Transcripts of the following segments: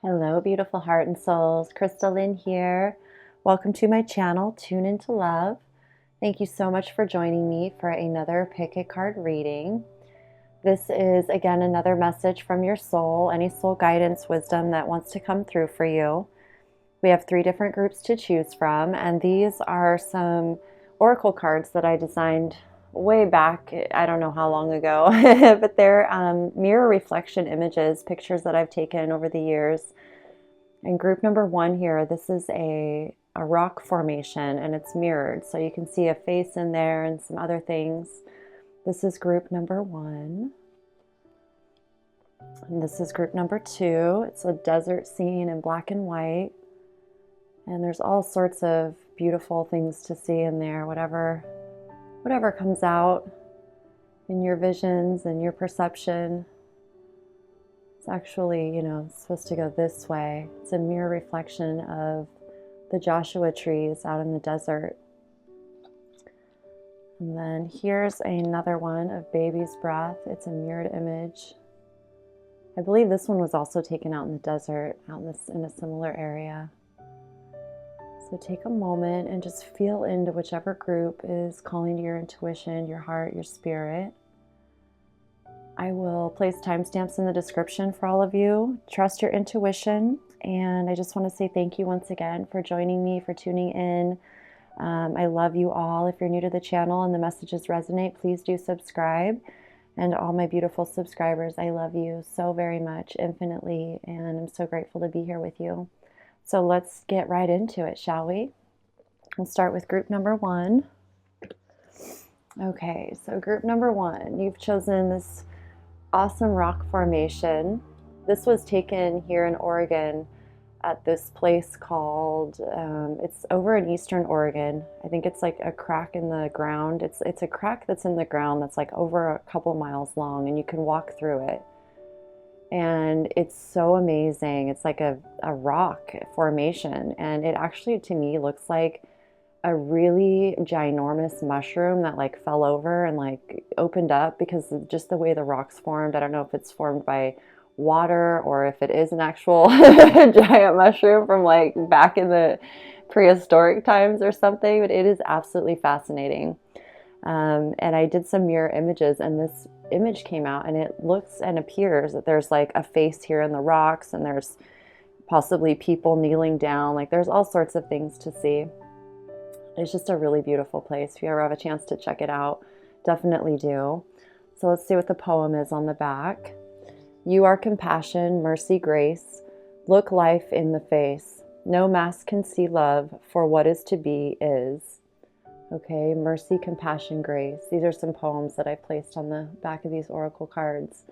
Hello, beautiful heart and souls. Crystalline here. Welcome to my channel, Tune Into Love. Thank you so much for joining me for another pick a card reading. This is, again, another message from your soul, any soul guidance, wisdom that wants to come through for you. We have 3 different groups to choose from, and these are some oracle cards that I designed way back, I don't know how long ago, but they're mirror reflection images, pictures that I've taken over the years. And group number 1 here, this is a rock formation and it's mirrored. So you can see a face in there and some other things. This is group number 1. And this is group number 2. It's a desert scene in black and white. And there's all sorts of beautiful things to see in there, whatever comes out in your visions and your perception. It's actually, supposed to go this way. It's a mirror reflection of the Joshua trees out in the desert. And then here's another one of baby's breath. It's a mirrored image. I believe this one was also taken out in the desert, out in a similar area. So take a moment and just feel into whichever group is calling to your intuition, your heart, your spirit. I will place timestamps in the description for all of you. Trust your intuition. And I just want to say thank you once again for joining me, for tuning in. I love you all. If you're new to the channel and the messages resonate, please do subscribe. And all my beautiful subscribers, I love you so very much, infinitely. And I'm so grateful to be here with you. So let's get right into it, shall we? We'll start with group number 1. Okay, so group number 1, you've chosen this awesome rock formation. This was taken here in Oregon at this place called, it's over in Eastern Oregon. I think it's like a crack in the ground. It's a crack that's in the ground that's like over a couple miles long and you can walk through it. And it's so amazing. It's like a rock formation. And it actually, to me, looks like a really ginormous mushroom that like fell over and like opened up because of just the way the rock's formed. I don't know if it's formed by water or if it is an actual giant mushroom from like back in the prehistoric times or something, but it is absolutely fascinating. And I did some mirror images and this image came out and it looks and appears that there's like a face here in the rocks and there's possibly people kneeling down. Like there's all sorts of things to see. It's just a really beautiful place. If you ever have a chance to check it out, definitely do. So let's see what the poem is on the back. You are compassion, mercy, grace. Look life in the face. No mask can see love, for what is to be is. Okay, mercy, compassion, grace. These are some poems that I placed on the back of these oracle cards.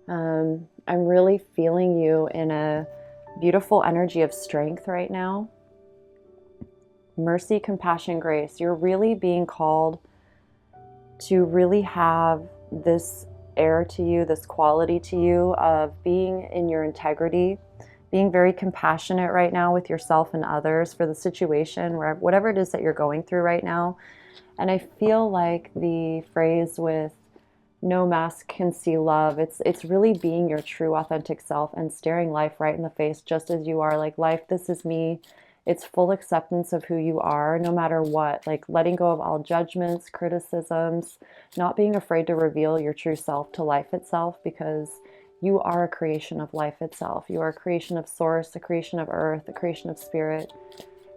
I'm really feeling you in a beautiful energy of strength right now. Mercy, compassion, grace. You're really being called to really have this air to you, this quality to you of being in your integrity, being very compassionate right now with yourself and others for the situation, whatever it is that you're going through right now. And I feel like the phrase with no mask can see love, it's really being your true authentic self and staring life right in the face just as you are. Like, life, this is me. It's full acceptance of who you are, no matter what, like letting go of all judgments, criticisms, not being afraid to reveal your true self to life itself, because you are a creation of life itself. You are a creation of source, a creation of earth, a creation of spirit.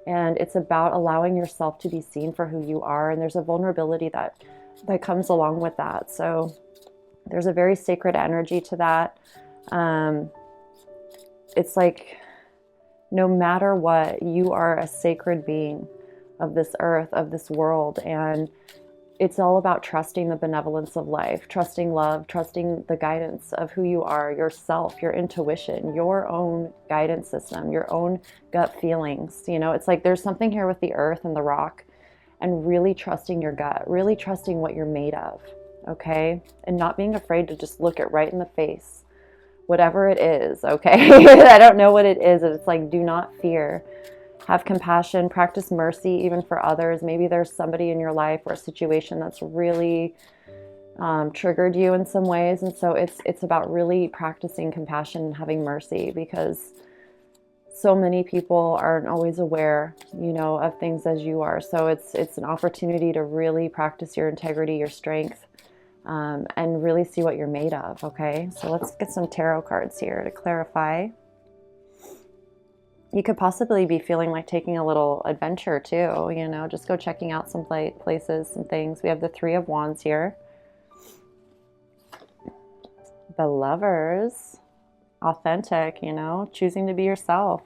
And it's about allowing yourself to be seen for who you are. And there's a vulnerability that comes along with that. So there's a very sacred energy to that. It's like, no matter what, you are a sacred being of this earth, of this world. And it's all about trusting the benevolence of life, trusting love, trusting the guidance of who you are, yourself, your intuition, your own guidance system, your own gut feelings. It's like there's something here with the earth and the rock, and really trusting your gut, really trusting what you're made of, okay? And not being afraid to just look it right in the face. Whatever it is, okay? I don't know what it is. It's like, do not fear. Have compassion, practice mercy even for others. Maybe there's somebody in your life or a situation that's really triggered you in some ways. And so it's about really practicing compassion and having mercy, because so many people aren't always aware, you know, of things as you are. So it's an opportunity to really practice your integrity, your strength, and really see what you're made of. Okay, so let's get some tarot cards here to clarify. You could possibly be feeling like taking a little adventure too, you know, just go checking out some places, some things. We have the Three of Wands here. The Lovers, authentic, you know, choosing to be yourself.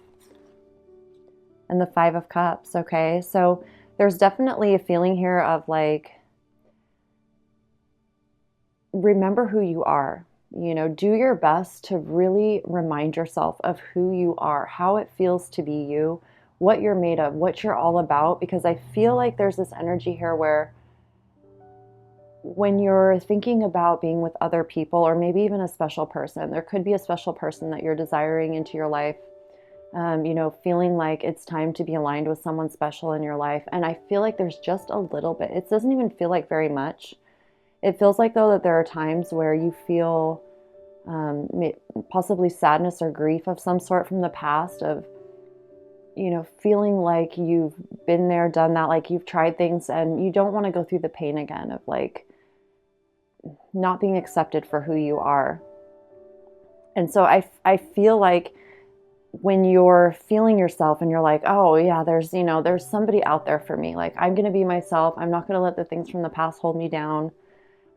And the Five of Cups, okay? So there's definitely a feeling here of like, remember who you are. You know, do your best to really remind yourself of who you are, how it feels to be you, what you're made of, what you're all about, because I feel like there's this energy here where when you're thinking about being with other people, or maybe even a special person, there could be a special person that you're desiring into your life, you know, feeling like it's time to be aligned with someone special in your life. And I feel like there's just a little bit, it doesn't even feel like very much. It feels like, though, that there are times where you feel possibly sadness or grief of some sort from the past, of, you know, feeling like you've been there, done that, like you've tried things and you don't want to go through the pain again of like not being accepted for who you are. And so I feel like when you're feeling yourself and you're like, oh yeah, there's, you know, there's somebody out there for me. Like, I'm going to be myself. I'm not going to let the things from the past hold me down.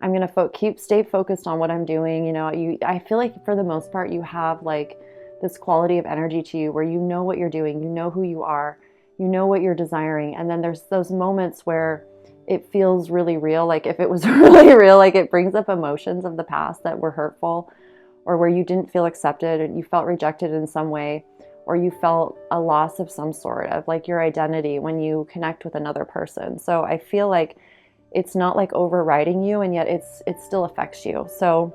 I'm going to stay focused on what I'm doing. You know, I feel like for the most part, you have like this quality of energy to you where you know what you're doing, you know who you are, you know what you're desiring. And then there's those moments where it feels really real. Like if it was really real, like it brings up emotions of the past that were hurtful, or where you didn't feel accepted and you felt rejected in some way, or you felt a loss of some sort of like your identity when you connect with another person. So I feel like it's not like overriding you, and yet it still affects you. So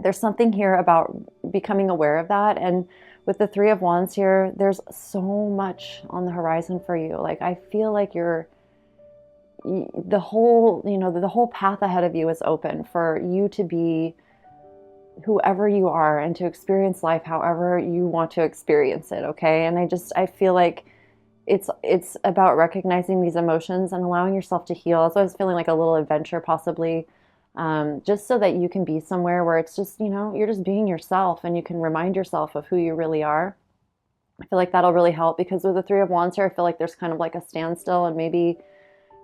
there's something here about becoming aware of that. And with the Three of Wands here, there's so much on the horizon for you. Like, I feel like the whole path ahead of you is open for you to be whoever you are and to experience life however you want to experience it. Okay. And I feel like it's about recognizing these emotions and allowing yourself to heal. So I was feeling like a little adventure possibly, just so that you can be somewhere where it's just, you know, you're just being yourself and you can remind yourself of who you really are. I feel like that'll really help, because with the Three of Wands here, I feel like there's kind of like a standstill, and maybe,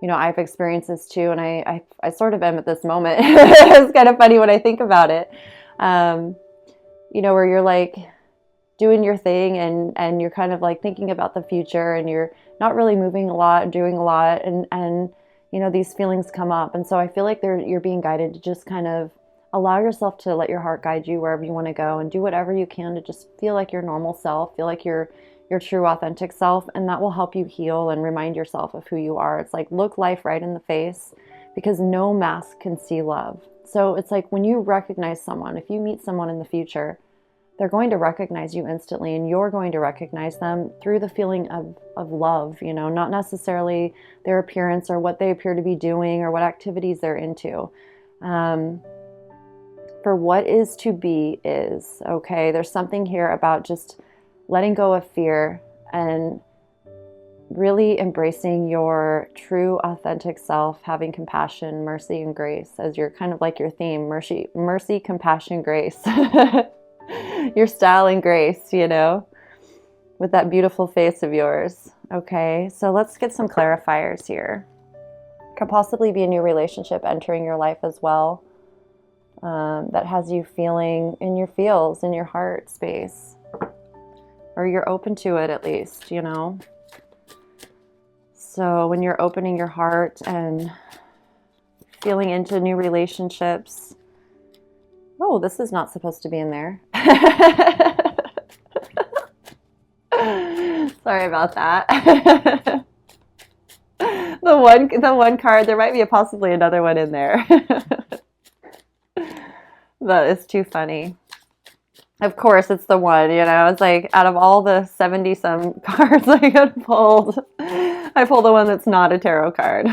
you know, I've experienced this too, and I sort of am at this moment. It's kind of funny when I think about it, you know, where you're like doing your thing and you're kind of like thinking about the future, and you're not really moving a lot, doing a lot, and you know, these feelings come up. And so I feel like you're being guided to just kind of allow yourself to let your heart guide you wherever you want to go, and do whatever you can to just feel like your normal self, feel like your true authentic self, and that will help you heal and remind yourself of who you are. It's like, look life right in the face, because no mask can see love. So it's like when you recognize someone, if you meet someone in the future, they're going to recognize you instantly, and you're going to recognize them through the feeling of love, you know, not necessarily their appearance or what they appear to be doing or what activities they're into. For what is to be is, okay? There's something here about just letting go of fear and really embracing your true authentic self, having compassion, mercy, and grace as your kind of like your theme, mercy, compassion, grace. Your style and grace, you know, with that beautiful face of yours. Okay, so let's get some clarifiers here. Could possibly be a new relationship entering your life as well, that has you feeling in your feels, in your heart space, or you're open to it at least, you know. So when you're opening your heart and feeling into new relationships. Oh, this is not supposed to be in there. Sorry about that. The one card, there might be possibly another one in there. That is too funny. Of course, it's the one, you know. It's like out of all the 70 some cards I had pulled, I pulled the one that's not a tarot card.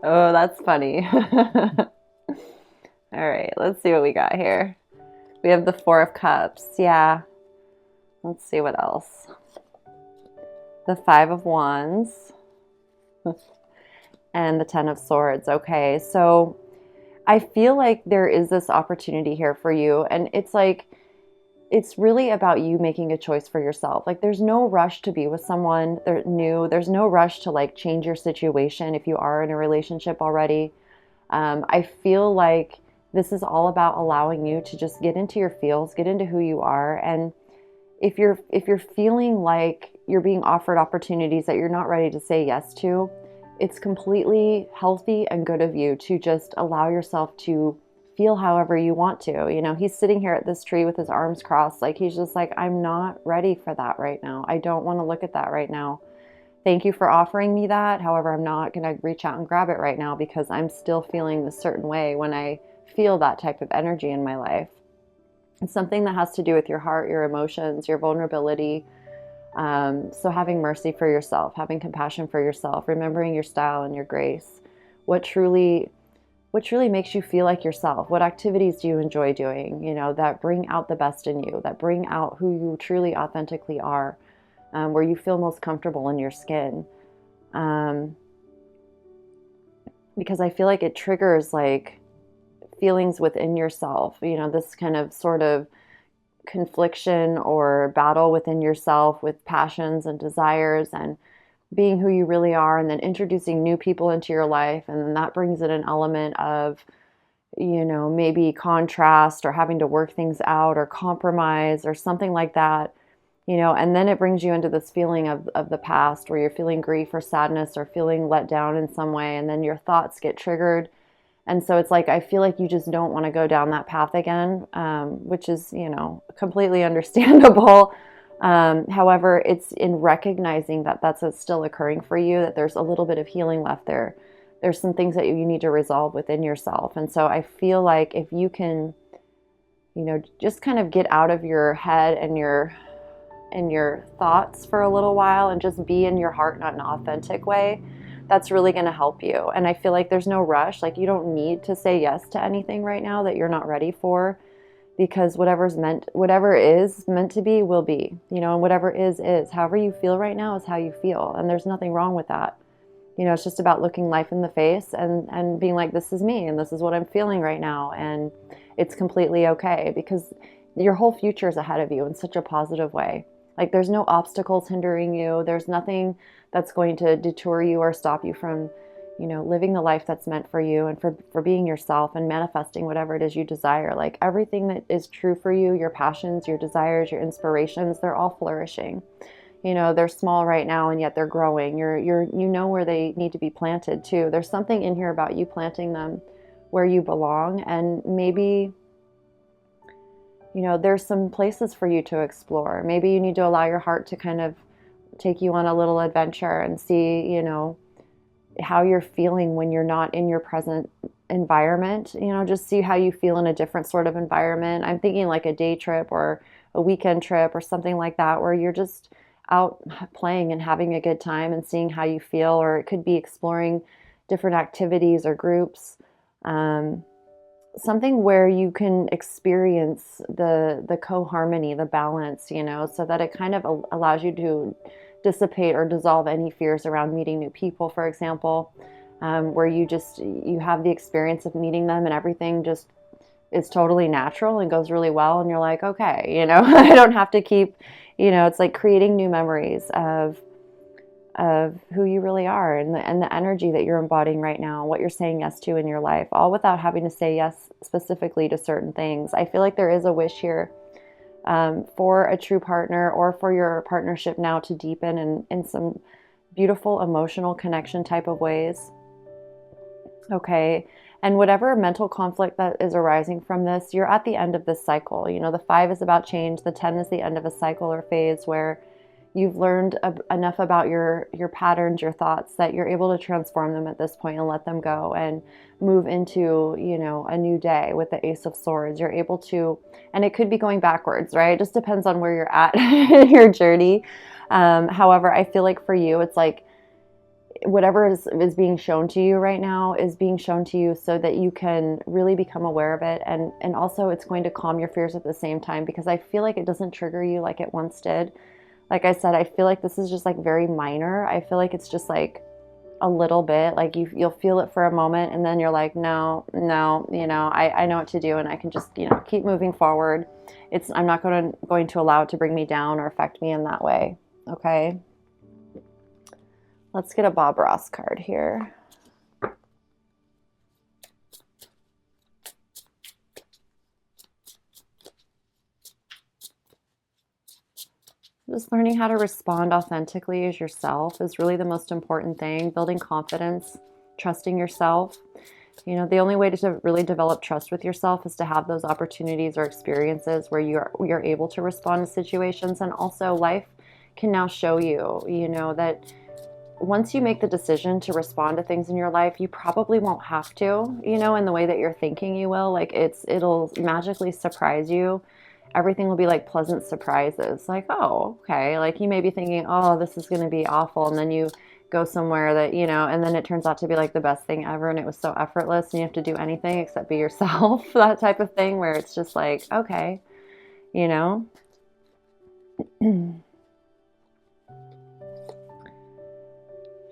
Oh, that's funny. All right, let's see what we got here. We have the Four of Cups. Yeah. Let's see what else. The Five of Wands and the Ten of Swords. Okay, so I feel like there is this opportunity here for you, and it's like, it's really about you making a choice for yourself. Like, there's no rush to be with someone new. There's no rush to like change your situation if you are in a relationship already. I feel like this is all about allowing you to just get into your feels, get into who you are. And if you're feeling like you're being offered opportunities that you're not ready to say yes to, it's completely healthy and good of you to just allow yourself to feel however you want to. You know, he's sitting here at this tree with his arms crossed, like he's just like, I'm not ready for that right now. I don't want to look at that right now. Thank you for offering me that. However, I'm not going to reach out and grab it right now because I'm still feeling this certain way when I feel that type of energy in my life. It's something that has to do with your heart, your emotions, your vulnerability. So having mercy for yourself, having compassion for yourself, remembering your style and your grace. What truly makes you feel like yourself? What activities do you enjoy doing, you know, that bring out the best in you, that bring out who you truly authentically are, where you feel most comfortable in your skin? Because I feel like it triggers like feelings within yourself, you know, this kind of sort of confliction or battle within yourself with passions and desires and being who you really are, and then introducing new people into your life. And then that brings in an element of, you know, maybe contrast or having to work things out or compromise or something like that, you know, and then it brings you into this feeling of the past where you're feeling grief or sadness or feeling let down in some way. And then your thoughts get triggered. And so it's like, I feel like you just don't want to go down that path again, which is, you know, completely understandable. However, it's in recognizing that that's what's still occurring for you, that there's a little bit of healing left there. There's some things that you need to resolve within yourself. And so I feel like if you can, you know, just kind of get out of your head and your thoughts for a little while and just be in your heart in an authentic way, that's really going to help you. And I feel like there's no rush. Like, you don't need to say yes to anything right now that you're not ready for, because whatever is meant to be will be, you know, and whatever is. However you feel right now is how you feel. And there's nothing wrong with that. You know, it's just about looking life in the face and being like, this is me and this is what I'm feeling right now. And it's completely okay, because your whole future is ahead of you in such a positive way. Like, there's no obstacles hindering you. There's nothing that's going to detour you or stop you from, you know, living the life that's meant for you and for being yourself and manifesting whatever it is you desire. Like, everything that is true for you, your passions, your desires, your inspirations, they're all flourishing. You know, they're small right now and yet they're growing. You know where they need to be planted too. There's something in here about you planting them where you belong, and maybe, you know, there's some places for you to explore. Maybe you need to allow your heart to kind of take you on a little adventure and see, you know, how you're feeling when you're not in your present environment. You know, just see how you feel in a different sort of environment. I'm thinking like a day trip or a weekend trip or something like that, where you're just out playing and having a good time and seeing how you feel. Or it could be exploring different activities or groups. Something where you can experience the co-harmony, the balance, you know, so that it kind of allows you to dissipate or dissolve any fears around meeting new people, for example, where you have the experience of meeting them and everything just is totally natural and goes really well. And you're like, okay, you know, I don't have to keep, you know, it's like creating new memories of who you really are and the energy that you're embodying right now, what you're saying yes to in your life, all without having to say yes specifically to certain things. I feel like there is a wish here for a true partner or for your partnership now to deepen in some beautiful emotional connection type of ways. Okay. And whatever mental conflict that is arising from this, you're at the end of this cycle. You know, the 5 is about change. The 10 is the end of a cycle or phase where you've learned enough about your patterns, your thoughts, that you're able to transform them at this point and let them go and move into, you know, a new day with the Ace of Swords. You're able to, and it could be going backwards, right? It just depends on where you're at in your journey. However, I feel like for you, it's like whatever is being shown to you right now is being shown to you so that you can really become aware of it. And also it's going to calm your fears at the same time, because I feel like it doesn't trigger you like it once did. Like I said, I feel like this is just like very minor. I feel like it's just like a little bit, like you'll feel it for a moment, and then you're like, no, I know what to do, and I can just, keep moving forward. I'm not going to allow it to bring me down or affect me in that way. Okay. Let's get a Bob Ross card here. Just learning how to respond authentically as yourself is really the most important thing. Building confidence, trusting yourself. The only way to really develop trust with yourself is to have those opportunities or experiences where you're able to respond to situations. And also life can now show you, that once you make the decision to respond to things in your life, you probably won't have to, in the way that you're thinking you will. Like it'll magically surprise you. Everything will be like pleasant surprises. Like, oh, okay. Like you may be thinking, oh, this is going to be awful. And then you go somewhere that, and then it turns out to be like the best thing ever. And it was so effortless and you have to do anything except be yourself. That type of thing where it's just like, okay,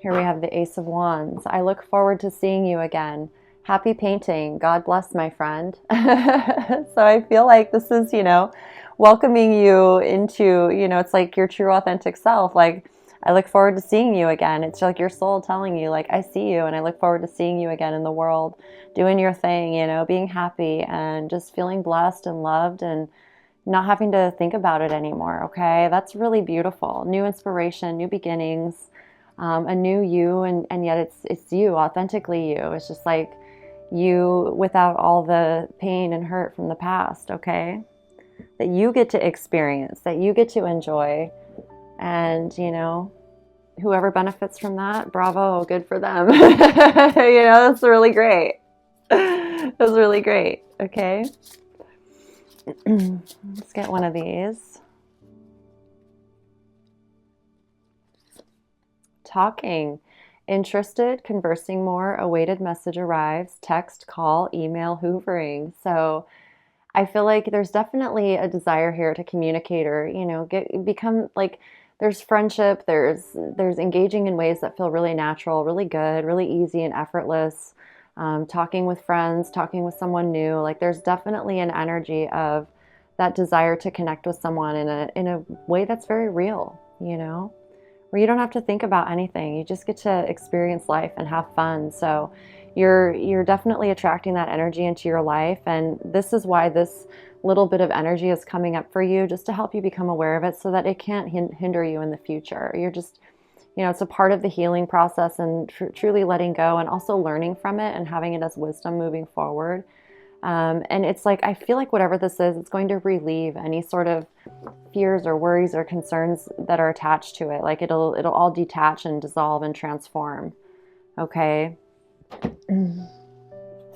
Here we have the Ace of Wands. I look forward to seeing you again. Happy painting. God bless, my friend. So I feel like this is, welcoming you into, it's like your true authentic self. Like, I look forward to seeing you again. It's like your soul telling you, like, I see you and I look forward to seeing you again in the world, doing your thing, being happy and just feeling blessed and loved and not having to think about it anymore. Okay. That's really beautiful. New inspiration, new beginnings. A new you, and yet it's you, authentically you. It's just like you without all the pain and hurt from the past, okay? That you get to experience, that you get to enjoy, and whoever benefits from that, bravo, good for them. That's really great. That's really great, okay? Let's get one of these. Talking. Interested, conversing more, awaited message arrives, text, call, email, hoovering. So I feel like there's definitely a desire here to communicate or, become like, there's friendship, there's engaging in ways that feel really natural, really good, really easy and effortless. Talking with friends, talking with someone new. Like there's definitely an energy of that desire to connect with someone in a way that's very real, where you don't have to think about anything. You just get to experience life and have fun. So you're definitely attracting that energy into your life. And this is why this little bit of energy is coming up for you, just to help you become aware of it so that it can't hinder you in the future. You're just, it's a part of the healing process and truly letting go and also learning from it and having it as wisdom moving forward. And it's like, I feel like whatever this is, it's going to relieve any sort of fears or worries or concerns that are attached to it. Like it'll all detach and dissolve and transform. Okay.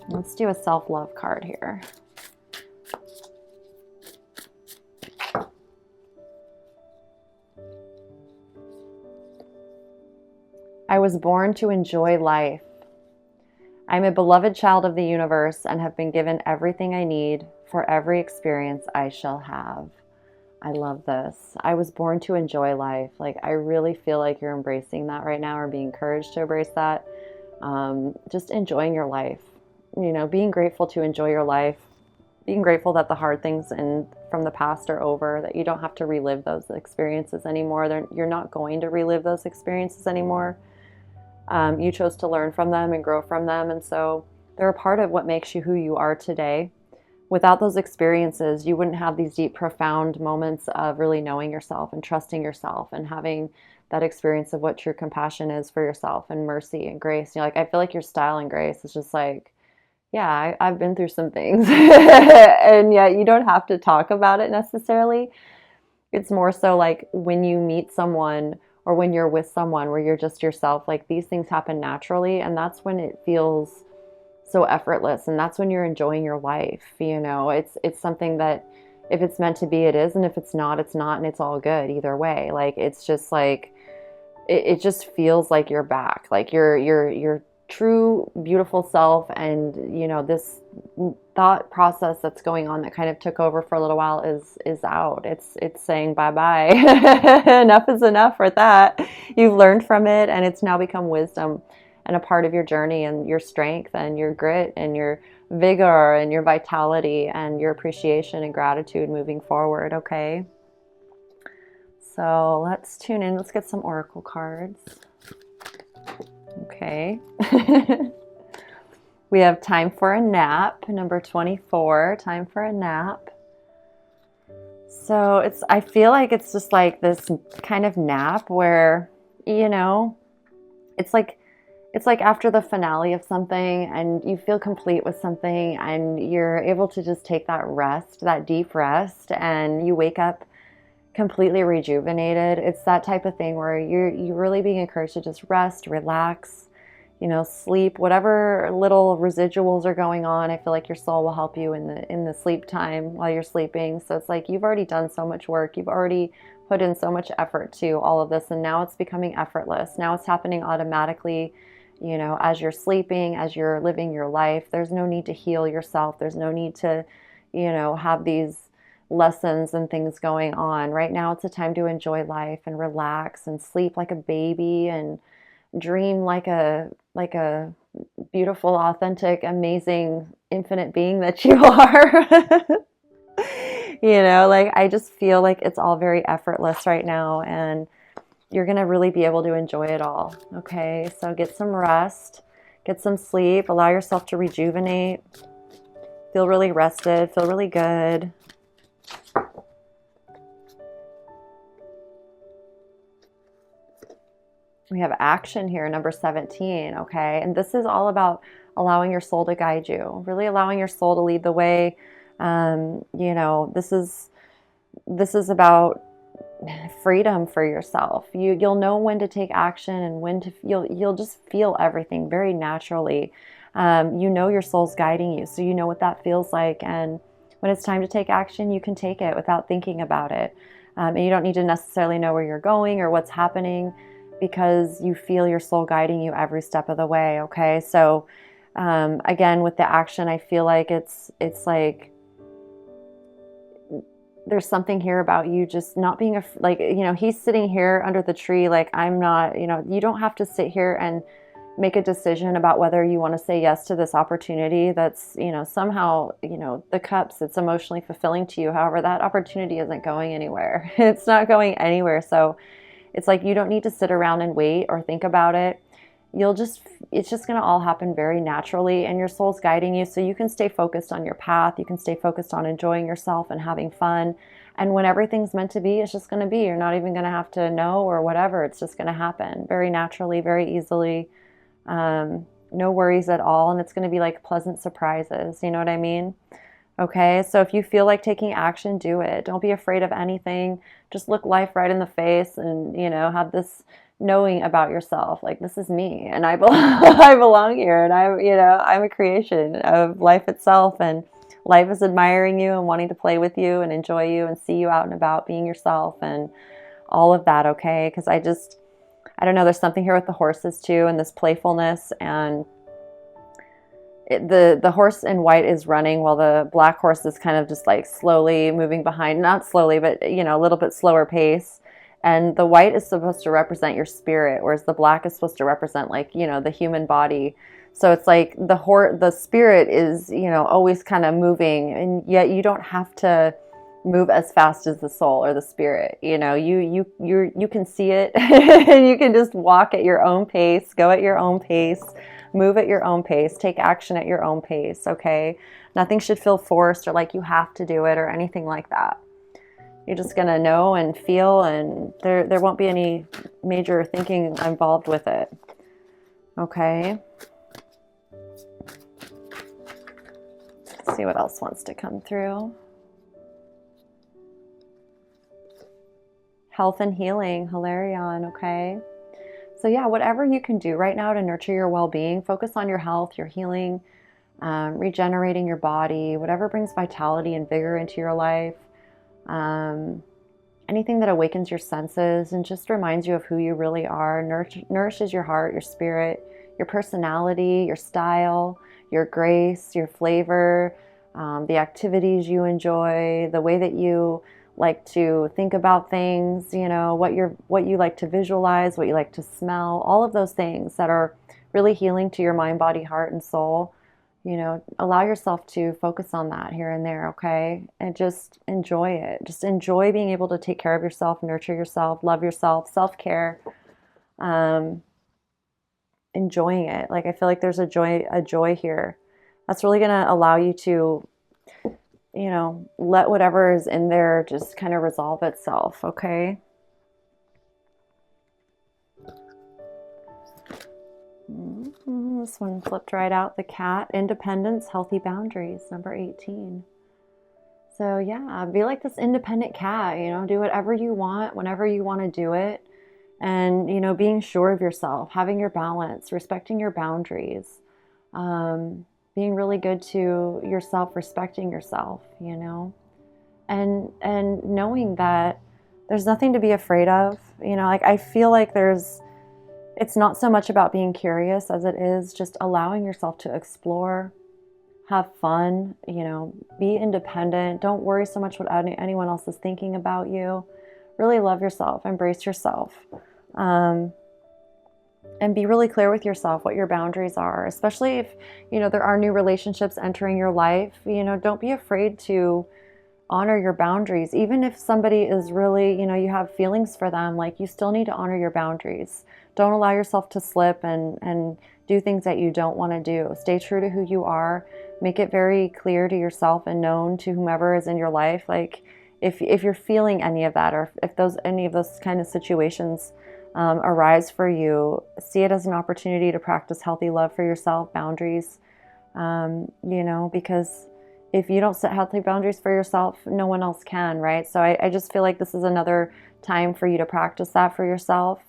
Let's do a self-love card here. I was born to enjoy life. I'm a beloved child of the universe and have been given everything I need for every experience I shall have. I love this. I was born to enjoy life. Like, I really feel like you're embracing that right now or being encouraged to embrace that. Just enjoying your life, being grateful to enjoy your life, being grateful that the hard things from the past are over, that you don't have to relive those experiences anymore. You're not going to relive those experiences anymore. You chose to learn from them and grow from them. And so they're a part of what makes you who you are today. Without those experiences, you wouldn't have these deep, profound moments of really knowing yourself and trusting yourself and having that experience of what true compassion is for yourself and mercy and grace. I feel like your style and grace is just like, yeah, I've been through some things and yet you don't have to talk about it necessarily. It's more so like when you meet someone or when you're with someone where you're just yourself, like these things happen naturally. And that's when it feels so effortless. And that's when you're enjoying your life. It's something that if it's meant to be, it is. And if it's not, it's not. And it's all good either way. Like, it's just like, it just feels like you're back, like your true beautiful self, and this thought process that's going on that kind of took over for a little while is out. It's saying bye bye. Enough is enough for that. You've learned from it, and it's now become wisdom and a part of your journey and your strength and your grit and your vigor and your vitality and your appreciation and gratitude moving forward. Okay, so let's tune in. Let's get some oracle cards. Okay. We have time for a nap, number 24, time for a nap. So I feel like it's just like this kind of nap where, it's like after the finale of something and you feel complete with something and you're able to just take that rest, that deep rest, and you wake up completely rejuvenated. It's that type of thing where you're really being encouraged to just rest, relax, sleep, whatever little residuals are going on. I feel like your soul will help you in the sleep time while you're sleeping. So it's like you've already done so much work. You've already put in so much effort to all of this, and now it's becoming effortless. Now it's happening automatically, as you're sleeping, as you're living your life. There's no need to heal yourself. There's no need to, have these lessons and things going on. Right now it's a time to enjoy life and relax and sleep like a baby and dream like a beautiful, authentic, amazing, infinite being that you are. Like I just feel like it's all very effortless right now, and you're going to really be able to enjoy it all. Okay, so get some rest, get some sleep, allow yourself to rejuvenate, feel really rested, feel really good. We have action here, number 17, okay? And this is all about allowing your soul to guide you, really allowing your soul to lead the way. This is about freedom for yourself. You'll know when to take action and when to you'll just feel everything very naturally. Your soul's guiding you, so you know what that feels like, and when it's time to take action, you can take it without thinking about it. And you don't need to necessarily know where you're going or what's happening, because you feel your soul guiding you every step of the way. Okay, so again, with the action, I feel like it's like there's something here about you just not being he's sitting here under the tree, like I'm not. You don't have to sit here and make a decision about whether you want to say yes to this opportunity that's somehow the cups, it's emotionally fulfilling to you. However, that opportunity isn't going anywhere. It's not going anywhere. So it's like you don't need to sit around and wait or think about it. It's just going to all happen very naturally, and your soul's guiding you, so you can stay focused on your path. You can stay focused on enjoying yourself and having fun. And when everything's meant to be, it's just going to be. You're not even going to have to know or whatever. It's just going to happen very naturally, very easily. No worries at all. And it's going to be like pleasant surprises. You know what I mean? Okay, so if you feel like taking action, do it. Don't be afraid of anything. Just look life right in the face and, have this knowing about yourself. Like, this is me, and I belong, I belong here, and I'm a creation of life itself, and life is admiring you and wanting to play with you and enjoy you and see you out and about being yourself and all of that. Okay, because I don't know, there's something here with the horses too, and this playfulness, and the horse in white is running while the black horse is kind of just like slowly moving behind, not slowly, but a little bit slower pace. And the white is supposed to represent your spirit, whereas the black is supposed to represent the human body. So it's like the spirit is always kind of moving, and yet you don't have to move as fast as the soul or the spirit. You can see it and you can just walk at your own pace, go at your own pace, move at your own pace, take action at your own pace. Okay, nothing should feel forced or like you have to do it or anything like that. You're just gonna know and feel, and there won't be any major thinking involved with it. Okay, let's see what else wants to come through. Health and healing, Hilarion. Okay, so yeah, whatever you can do right now to nurture your well-being, focus on your health, your healing, regenerating your body, whatever brings vitality and vigor into your life. anything that awakens your senses and just reminds you of who you really are, nourishes your heart, your spirit, your personality, your style, your grace, your flavor, the activities you enjoy, the way that you like to think about things, you know, what you like to visualize, what you like to smell, all of those things that are really healing to your mind, body, heart, and soul. You know, allow yourself to focus on that here and there, okay? And just enjoy it. Just enjoy being able to take care of yourself, nurture yourself, love yourself, self-care. Um, Enjoying it. Like I feel like there's a joy here. That's really gonna allow you to, you know, let whatever is in there just kind of resolve itself, okay? This one flipped right out. The cat, independence, healthy boundaries, number 18. So yeah, be like this independent cat, you know, do whatever you want, whenever you want to do it. And, you know, being sure of yourself, having your balance, respecting your boundaries, being really good to yourself, respecting yourself, you know, and knowing that there's nothing to be afraid of. You know, like I feel like it's not so much about being curious as it is just allowing yourself to explore, have fun, you know, be independent. Don't worry so much what anyone else is thinking about you. Really love yourself, embrace yourself, and be really clear with yourself what your boundaries are, especially if, you know, there are new relationships entering your life. You know, don't be afraid to honor your boundaries. Even if somebody is really, you know, you have feelings for them, like you still need to honor your boundaries. Don't allow yourself to slip and do things that you don't want to do. Stay true to who you are. Make it very clear to yourself and known to whomever is in your life. Like if you're feeling any of that, or if any of those kind of situations arise for you, see it as an opportunity to practice healthy love for yourself, boundaries, you know, because if you don't set healthy boundaries for yourself, no one else can, right? So I just feel like this is another time for you to practice that for yourself.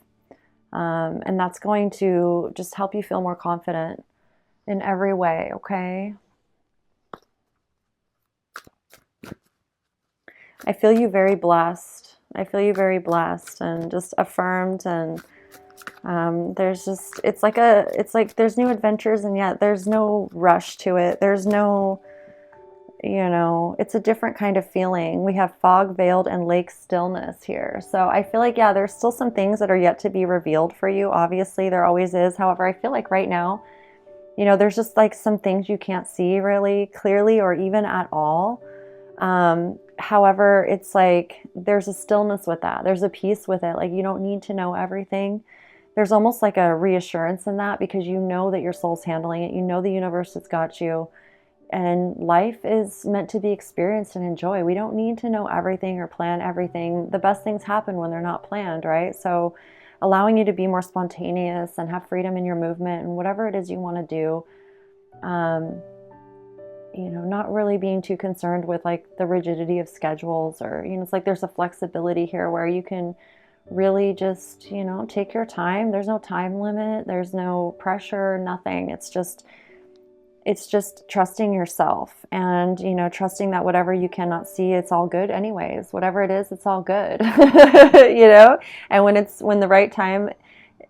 And that's going to just help you feel more confident in every way, okay? I feel you very blessed. I feel you very blessed and just affirmed. And there's just, it's like there's new adventures, and yet there's no rush to it. There's no, you know, it's a different kind of feeling. We have fog veiled and lake stillness here. So I feel like, yeah, there's still some things that are yet to be revealed for you. Obviously, there always is. However, I feel like right now, you know, there's just like some things you can't see really clearly or even at all. However, it's like there's a stillness with that. There's a peace with it. Like you don't need to know everything. There's almost like a reassurance in that because you know that your soul's handling it. You know the universe has got you. And life is meant to be experienced and enjoyed. We don't need to know everything or plan everything. The best things happen when they're not planned, right? So allowing you to be more spontaneous and have freedom in your movement and whatever it is you want to do. You know, not really being too concerned with like the rigidity of schedules, or, you know, it's like there's a flexibility here where you can really just, you know, take your time. There's no time limit. There's no pressure, nothing. It's just trusting yourself and, you know, trusting that whatever you cannot see, it's all good anyways. Whatever it is, it's all good, you know? And when the right time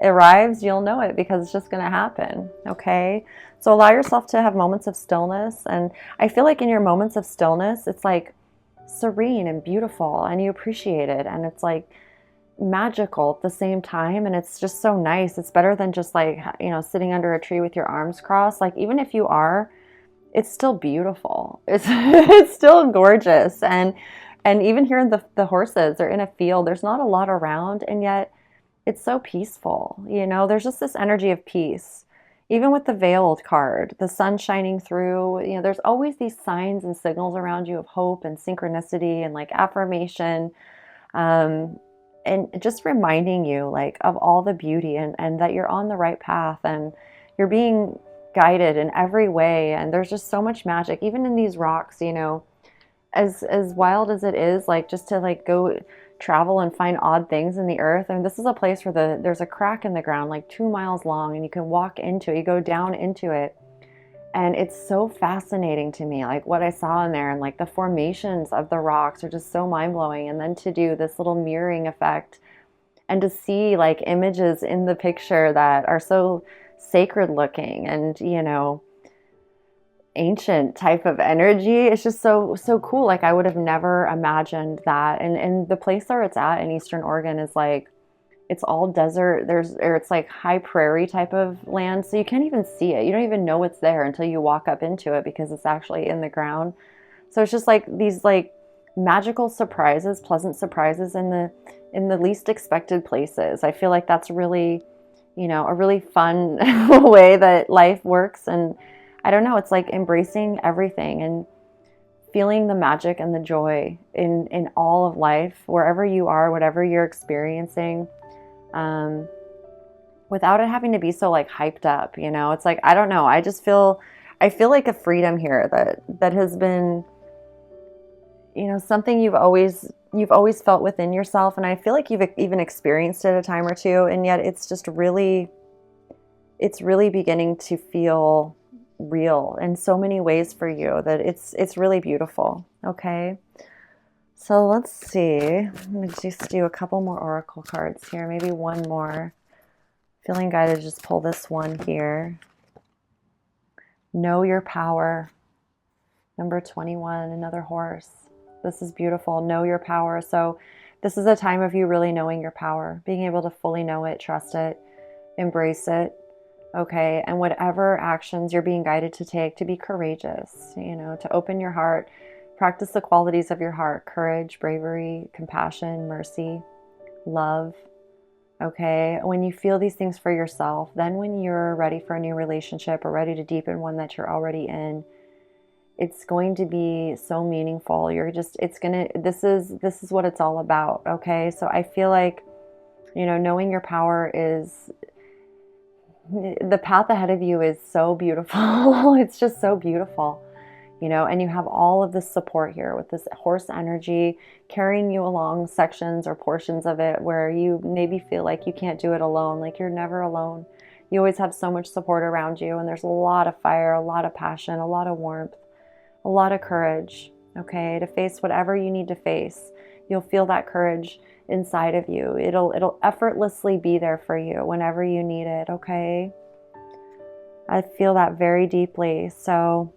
arrives, you'll know it because it's just going to happen. Okay. So allow yourself to have moments of stillness. And I feel like in your moments of stillness, it's like serene and beautiful and you appreciate it. And it's like magical at the same time. And it's just so nice. It's better than just like, you know, sitting under a tree with your arms crossed. Like even if you are, it's still beautiful. It's still gorgeous. And even here in the horses are in a field, there's not a lot around. And yet it's so peaceful. You know, there's just this energy of peace. Even with the veiled card, the sun shining through, you know, there's always these signs and signals around you of hope and synchronicity and like affirmation. And just reminding you like of all the beauty and that you're on the right path and you're being guided in every way. And there's just so much magic, even in these rocks, you know, as wild as it is, like just to like go travel and find odd things in the earth. And this is a place where there's a crack in the ground like 2 miles long and you can walk into it, you go down into it. And it's so fascinating to me, like what I saw in there, and like the formations of the rocks are just so mind blowing. And then to do this little mirroring effect and to see like images in the picture that are so sacred looking and, you know, ancient type of energy. It's just so cool. Like I would have never imagined that. And the place where it's at in Eastern Oregon is like, it's all desert. Or it's like high prairie type of land. So you can't even see it. You don't even know it's there until you walk up into it because it's actually in the ground. So it's just like these like magical surprises, pleasant surprises in the least expected places. I feel like that's really, you know, a really fun way that life works. And I don't know, it's like embracing everything and feeling the magic and the joy in all of life, wherever you are, whatever you're experiencing, without it having to be so like hyped up, you know. It's like, I don't know, I feel like a freedom here that has been, you know, something you've always felt within yourself. And I feel like you've even experienced it a time or two, and yet it's just really, it's really beginning to feel real in so many ways for you that it's really beautiful. Okay, so let's see, I'm gonna just do a couple more oracle cards here, maybe one more. Feeling guided to just pull this one here. Know your power. Number 21, another horse. This is beautiful. Know your power. So this is a time of you really knowing your power, being able to fully know it, trust it, embrace it. Okay, and whatever actions you're being guided to take, to be courageous, you know, to open your heart, practice the qualities of your heart: courage, bravery, compassion, mercy, love. Okay, when you feel these things for yourself, then when you're ready for a new relationship or ready to deepen one that you're already in, it's going to be so meaningful. This is what it's all about. Okay, so I feel like, you know, knowing your power is, the path ahead of you is so beautiful. It's just so beautiful, you know, and you have all of this support here with this horse energy carrying you along sections or portions of it where you maybe feel like you can't do it alone. Like you're never alone. You always have so much support around you, and there's a lot of fire, a lot of passion, a lot of warmth, a lot of courage, okay, to face whatever you need to face. You'll feel that courage inside of you. It'll effortlessly be there for you whenever you need it, okay? I feel that very deeply. So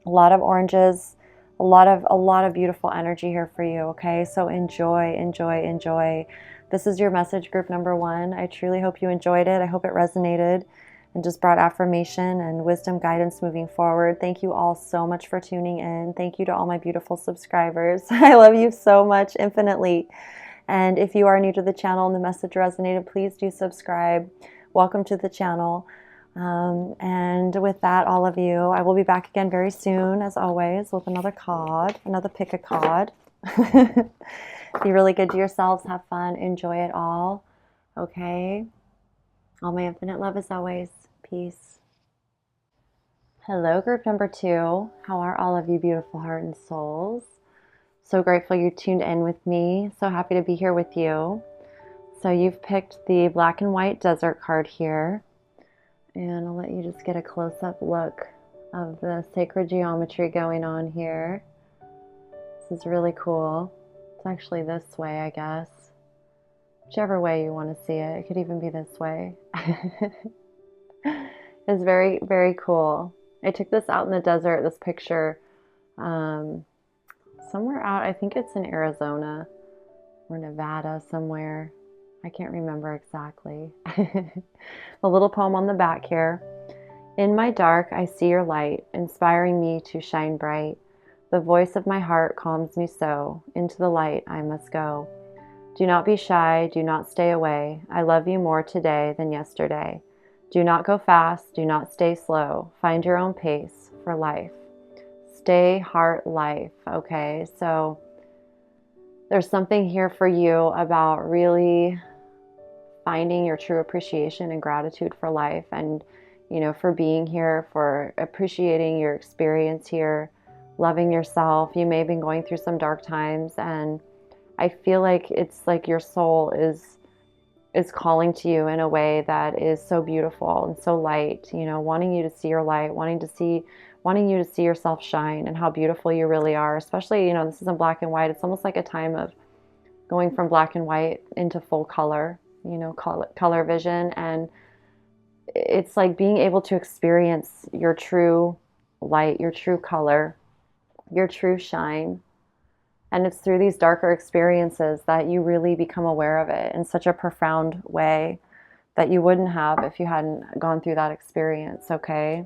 a lot of oranges, a lot of beautiful energy here for you, okay? So enjoy, enjoy, enjoy. This is your message group number 1. I truly hope you enjoyed it. I hope it resonated and just brought affirmation and wisdom guidance moving forward. Thank you all so much for tuning in. Thank you to all my beautiful subscribers. I love you so much, infinitely. And if you are new to the channel and the message resonated, please do subscribe. Welcome to the channel. And with that, all of you, I will be back again very soon, as always, with another card, another pick a card. Be really good to yourselves. Have fun. Enjoy it all. Okay. All my infinite love as always. Peace. Hello, group number 2. How are all of you beautiful heart and souls? So grateful you tuned in with me. So happy to be here with you. So you've picked the black and white desert card here. And I'll let you just get a close-up look of the sacred geometry going on here. This is really cool. It's actually this way, I guess. Whichever way you want to see it. It could even be this way. It's very, very cool. I took this out in the desert, this picture, somewhere out, I think it's in Arizona or Nevada somewhere. I can't remember exactly. A little poem on the back here. In my dark, I see your light, inspiring me to shine bright. The voice of my heart calms me so. Into the light I must go. Do not be shy, do not stay away. I love you more today than yesterday. Do not go fast, do not stay slow. Find your own pace for life. Stay heart life, okay? So there's something here for you about really finding your true appreciation and gratitude for life, and, you know, for being here, for appreciating your experience here, loving yourself. You may have been going through some dark times, and I feel like it's like your soul is is calling to you in a way that is so beautiful and so light, you know, wanting you to see your light, wanting you to see yourself shine and how beautiful you really are. Especially, you know, this isn't black and white. It's almost like a time of going from black and white into full color, you know, color vision. And it's like being able to experience your true light, your true color, your true shine. And it's through these darker experiences that you really become aware of it in such a profound way that you wouldn't have if you hadn't gone through that experience, okay?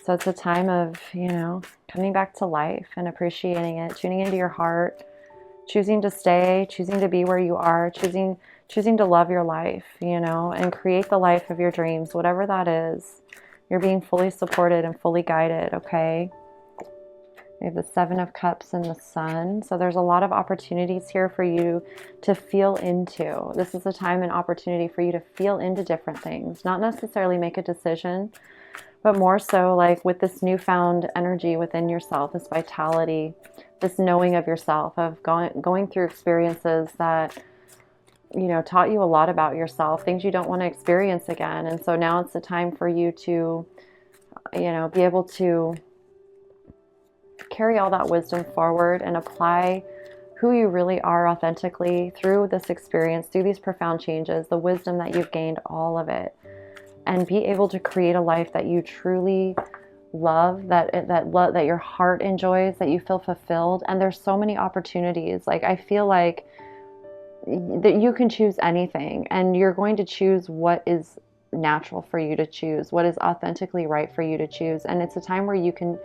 So it's a time of, you know, coming back to life and appreciating it, tuning into your heart, choosing to stay, choosing to be where you are, choosing to love your life, you know, and create the life of your dreams, whatever that is. You're being fully supported and fully guided, okay? We have the Seven of Cups and the Sun. So there's a lot of opportunities here for you to feel into. This is a time and opportunity for you to feel into different things, not necessarily make a decision, but more so like with this newfound energy within yourself, this vitality, this knowing of yourself, of going through experiences that, you know, taught you a lot about yourself, things you don't want to experience again. And so now it's the time for you to, you know, be able to carry all that wisdom forward and apply who you really are authentically through this experience, through these profound changes, the wisdom that you've gained, all of it, and be able to create a life that you truly love, that your heart enjoys, that you feel fulfilled. And there's so many opportunities. Like, I feel like that you can choose anything, and you're going to choose what is natural for you to choose, what is authentically right for you to choose. And it's a time where you can,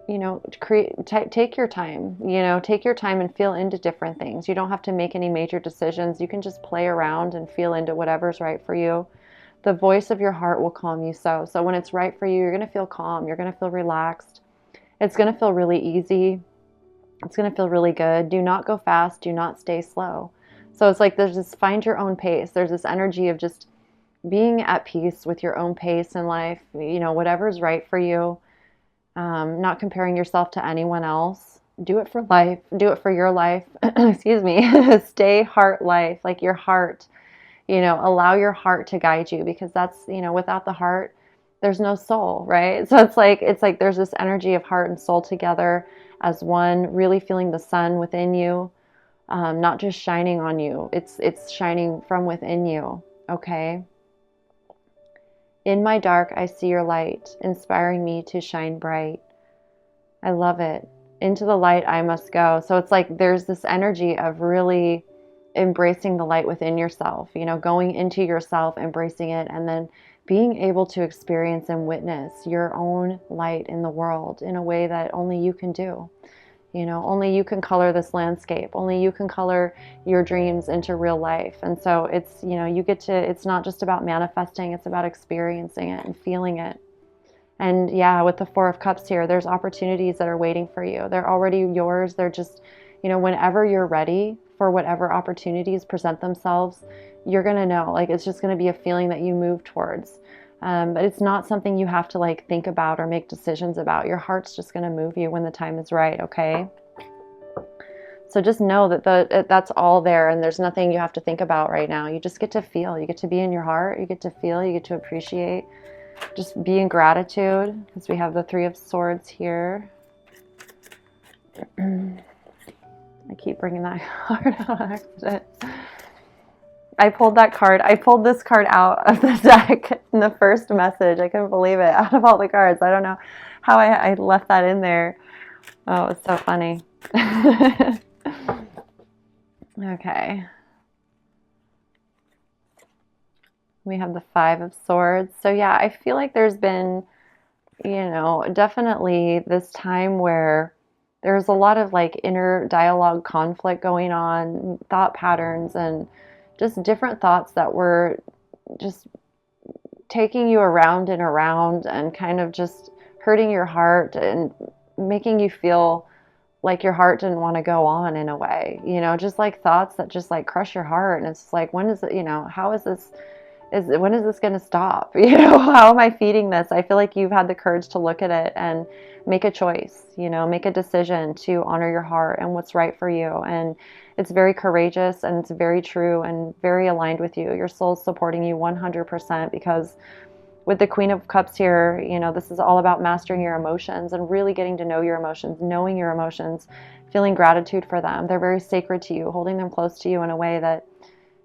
you know, take your time, you know, take your time and feel into different things. You don't have to make any major decisions. You can just play around and feel into whatever's right for you. The voice of your heart will calm you. So when it's right for you, you're going to feel calm. You're going to feel relaxed. It's going to feel really easy. It's going to feel really good. Do not go fast. Do not stay slow. So it's like there's this find your own pace. There's this energy of just being at peace with your own pace in life, you know, whatever's right for you. Not comparing yourself to anyone else. Do it for life. Do it for your life. Excuse me. Stay heart life, like your heart. You know, allow your heart to guide you, because that's, you know, without the heart, there's no soul, right? So it's like there's this energy of heart and soul together as one, really feeling the sun within you, not just shining on you. It's shining from within you, okay? In my dark, I see your light, inspiring me to shine bright. I love it. Into the light I must go. So it's like there's this energy of really embracing the light within yourself, you know, going into yourself, embracing it, and then being able to experience and witness your own light in the world in a way that only you can do. You know, only you can color this landscape. Only you can color your dreams into real life. And so it's, you know, you get to, it's not just about manifesting, it's about experiencing it and feeling it. And yeah, with the Four of Cups here, there's opportunities that are waiting for you. They're already yours. They're just, you know, whenever you're ready for whatever opportunities present themselves, you're going to know, like, it's just going to be a feeling that you move towards. But it's not something you have to like think about or make decisions about. Your heart's just going to move you when the time is right, okay? So just know that that's all there, and there's nothing you have to think about right now. You just get to feel. You get to be in your heart. You get to feel. You get to appreciate. Just be in gratitude, because we have the Three of Swords here. I keep bringing that card out on accident. I pulled that card. I pulled this card out of the deck in the first message. I couldn't believe it. Out of all the cards, I don't know how I left that in there. Oh, it's so funny. Okay. We have the Five of Swords. So yeah, I feel like there's been, you know, definitely this time where there's a lot of like inner dialogue conflict going on, thought patterns, and just different thoughts that were just taking you around and around and kind of just hurting your heart and making you feel like your heart didn't want to go on in a way, you know, just like thoughts that just like crush your heart. And it's like, when is it, you know, how is this, when is this going to stop? You know, how am I feeding this? I feel like you've had the courage to look at it and make a choice, you know, make a decision to honor your heart and what's right for you. And it's very courageous and it's very true and very aligned with you. Your soul's supporting you 100% because with the Queen of Cups here, you know, this is all about mastering your emotions and really getting to know your emotions, knowing your emotions, feeling gratitude for them. They're very sacred to you, holding them close to you in a way that,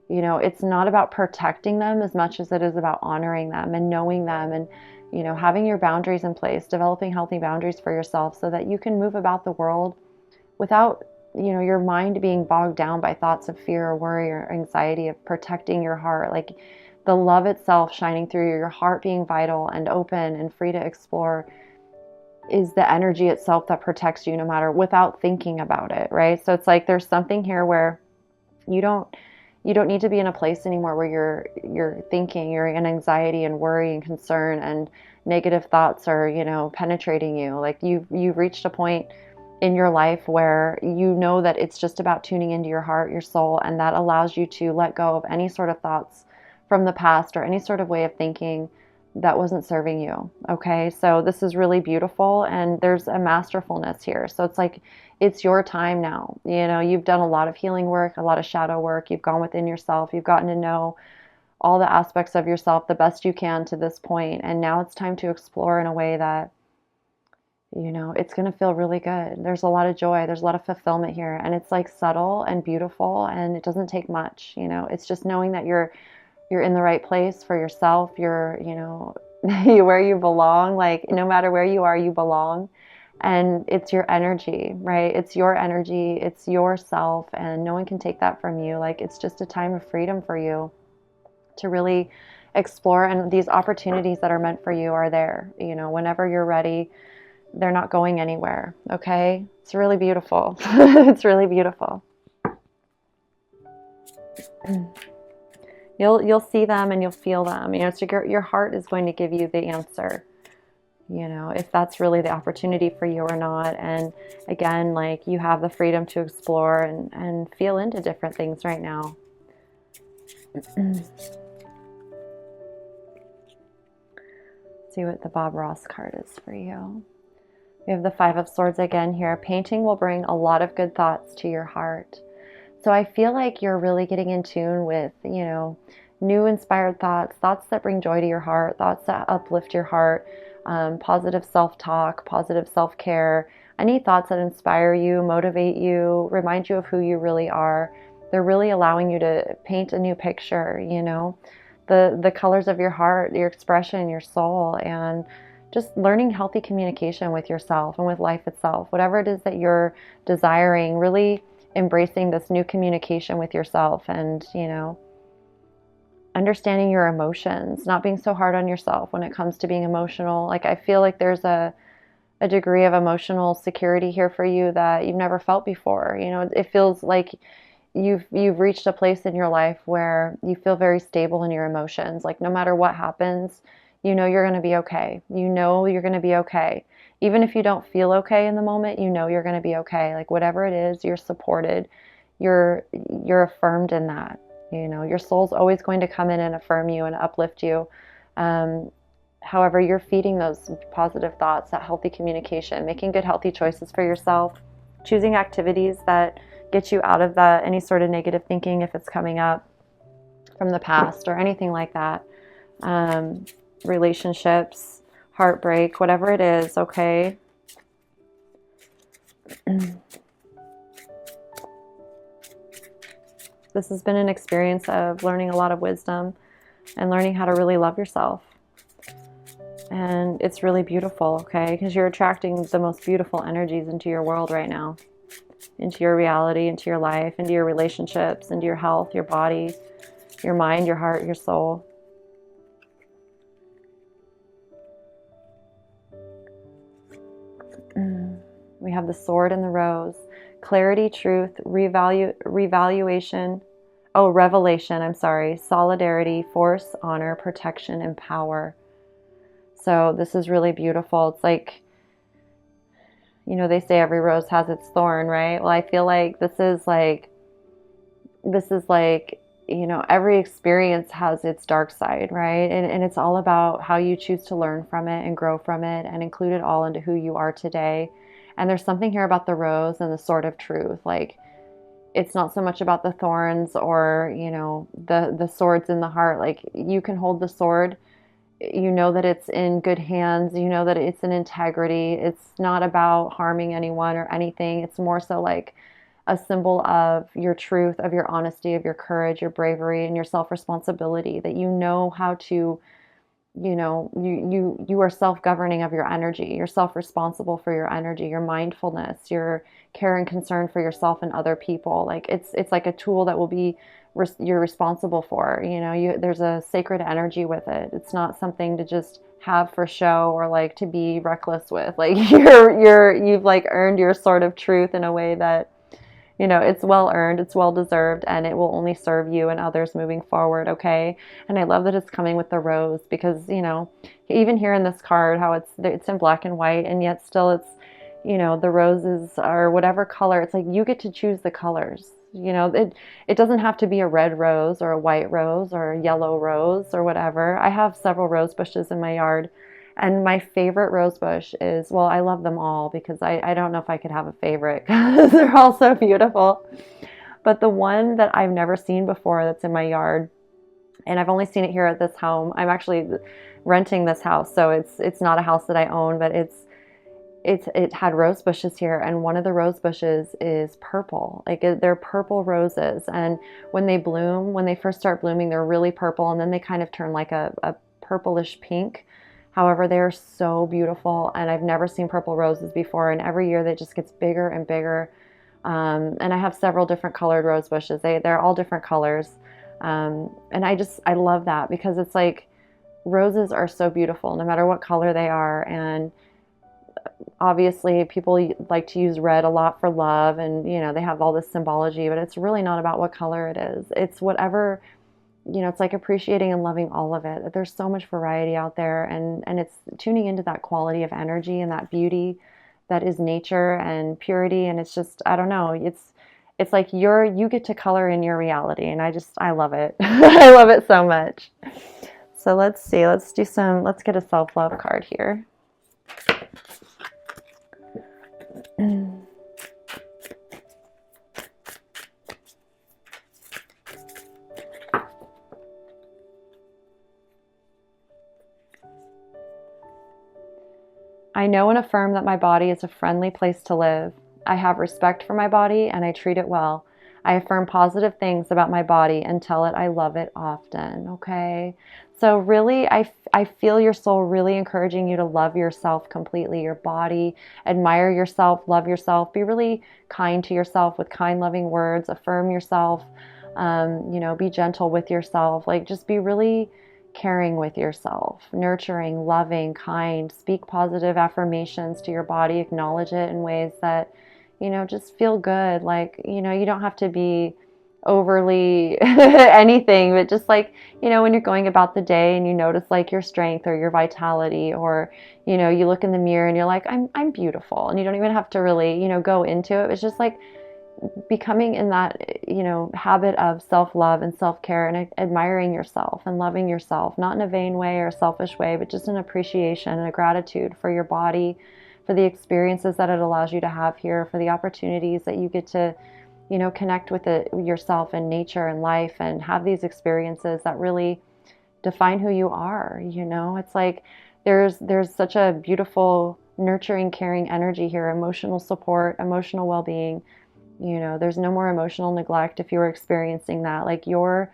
you know, it's not about protecting them as much as it is about honoring them and knowing them and, you know, having your boundaries in place, developing healthy boundaries for yourself so that you can move about the world without, you know, your mind being bogged down by thoughts of fear or worry or anxiety, of protecting your heart. Like the love itself shining through you, your heart being vital and open and free to explore is the energy itself that protects you no matter, without thinking about it, right? So it's like there's something here where you don't need to be in a place anymore where you're thinking, you're in anxiety and worry and concern and negative thoughts are, you know, penetrating you. Like you've reached a point in your life where you know that it's just about tuning into your heart, your soul, and that allows you to let go of any sort of thoughts from the past or any sort of way of thinking that wasn't serving you. Okay, so this is really beautiful and there's a masterfulness here. So it's like it's your time now. You know, you've done a lot of healing work, a lot of shadow work. You've gone within yourself. You've gotten to know all the aspects of yourself the best you can to this point. And now it's time to explore in a way that, you know, it's going to feel really good. There's a lot of joy. There's a lot of fulfillment here. And it's like subtle and beautiful and it doesn't take much. You know, it's just knowing that you're in the right place for yourself. You're, you know, where you belong. Like no matter where you are, you belong. And it's your energy, right? It's your energy. It's yourself. And no one can take that from you. Like it's just a time of freedom for you to really explore. And these opportunities that are meant for you are there. You know, whenever you're ready, they're not going anywhere. Okay. It's really beautiful. It's really beautiful. You'll see them and you'll feel them. You know, so your heart is going to give you the answer, you know, if that's really the opportunity for you or not. And again, like you have the freedom to explore and feel into different things right now. See what the Bob Ross card is for you. We have the Five of Swords again here. Painting will bring a lot of good thoughts to your heart. So I feel like you're really getting in tune with, you know, new inspired thoughts, thoughts that bring joy to your heart, thoughts that uplift your heart, positive self-talk, positive self-care, any thoughts that inspire you, motivate you, remind you of who you really are. They're really allowing you to paint a new picture, you know, the colors of your heart, your expression, your soul, and just learning healthy communication with yourself and with life itself. Whatever it is that you're desiring, really embracing this new communication with yourself and, you know, understanding your emotions, not being so hard on yourself when it comes to being emotional. Like I feel like there's a degree of emotional security here for you that you've never felt before. You know, it feels like you've reached a place in your life where you feel very stable in your emotions. Like no matter what happens, you know you're going to be okay. You know you're going to be okay. Even if you don't feel okay in the moment, you know you're going to be okay. Like whatever it is, you're supported. You're affirmed in that. You know, your soul's always going to come in and affirm you and uplift you. However, you're feeding those positive thoughts, that healthy communication, making good, healthy choices for yourself, choosing activities that get you out of that, any sort of negative thinking if it's coming up from the past or anything like that. Relationships, heartbreak, whatever it is, okay? This has been an experience of learning a lot of wisdom and learning how to really love yourself. And it's really beautiful, okay? Because you're attracting the most beautiful energies into your world right now, into your reality, into your life, into your relationships, into your health, your body, your mind, your heart, your soul. We have the Sword and the Rose. Clarity, truth, revelation, solidarity, force, honor, protection, and power. So this is really beautiful. It's like, you know, they say every rose has its thorn, right? Well, I feel like this is like you know, every experience has its dark side, right? And it's all about how you choose to learn from it and grow from it and include it all into who you are today. And there's something here about the rose and the sword of truth. Like, it's not so much about the thorns or, you know, the swords in the heart. Like, you can hold the sword, you know that it's in good hands, you know that it's in integrity. It's not about harming anyone or anything. It's more so like a symbol of your truth, of your honesty, of your courage, your bravery, and your self-responsibility, that you know how to, you know, you are self-governing of your energy. You're self-responsible for your energy, your mindfulness, your care and concern for yourself and other people. Like, it's like a tool that will be you're responsible for. You know, there's a sacred energy with it. It's not something to just have for show or like to be reckless with. Like, you've like earned your sort of truth in a way that, you know, it's well earned, it's well deserved, and it will only serve you and others moving forward, okay? And I love that it's coming with the rose because, you know, even here in this card, how it's in black and white, and yet still it's, you know, the roses are whatever color. It's like you get to choose the colors. You know, it doesn't have to be a red rose or a white rose or a yellow rose or whatever. I have several rose bushes in my yard. And my favorite rose bush is, well, I love them all because I don't know if I could have a favorite because they're all so beautiful. But the one that I've never seen before that's in my yard, and I've only seen it here at this home. I'm actually renting this house, so it's not a house that I own, but it had rose bushes here, and one of the rose bushes is purple. Like, they're purple roses, and when they bloom, when they first start blooming, they're really purple, and then they kind of turn like a purplish pink. However, they are so beautiful, and I've never seen purple roses before, and every year they just gets bigger and bigger. And I have several different colored rose bushes. They're all different colors. And I love that because it's like roses are so beautiful no matter what color they are. And obviously people like to use red a lot for love, and, you know, they have all this symbology, but it's really not about what color it is. It's whatever, you know, it's like appreciating and loving all of it. There's so much variety out there, and it's tuning into that quality of energy and that beauty that is nature and purity. And it's just, I don't know, it's like you get to color in your reality, and I love it. I love it so much. So let's see, let's get a self-love card here. I know and affirm that my body is a friendly place to live. I have respect for my body and I treat it well. I affirm positive things about my body and tell it I love it often. Okay. So really, I feel your soul really encouraging you to love yourself completely, your body, admire yourself, love yourself, be really kind to yourself with kind, loving words, affirm yourself, you know, be gentle with yourself, like just be really caring with yourself, nurturing, loving, kind, speak positive affirmations to your body, acknowledge it in ways that, you know, just feel good. Like, you know, you don't have to be overly anything, but just like, you know, when you're going about the day and you notice like your strength or your vitality, or, you know, you look in the mirror and you're like, I'm beautiful. And you don't even have to really, you know, go into it. It's just like becoming in that, you know, habit of self-love and self-care and admiring yourself and loving yourself, not in a vain way or a selfish way, but just an appreciation and a gratitude for your body, for the experiences that it allows you to have here, for the opportunities that you get to, you know, connect with it yourself and nature and life and have these experiences that really define who you are. You know, it's like there's such a beautiful, nurturing, caring energy here, emotional support, emotional well-being. You know, there's no more emotional neglect if you're experiencing that. Like you're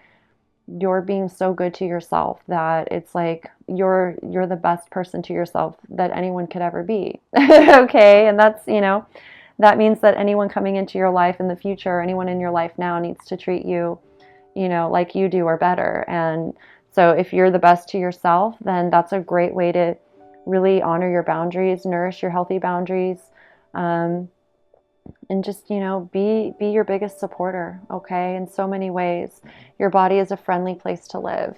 being so good to yourself that it's like you're the best person to yourself that anyone could ever be. Okay, and that's, you know, that means that anyone coming into your life in the future, anyone in your life now needs to treat you, you know, like you do or better. And so if you're the best to yourself, then that's a great way to really honor your boundaries, nourish your healthy boundaries. And just, you know, be your biggest supporter, okay, in so many ways. Your body is a friendly place to live.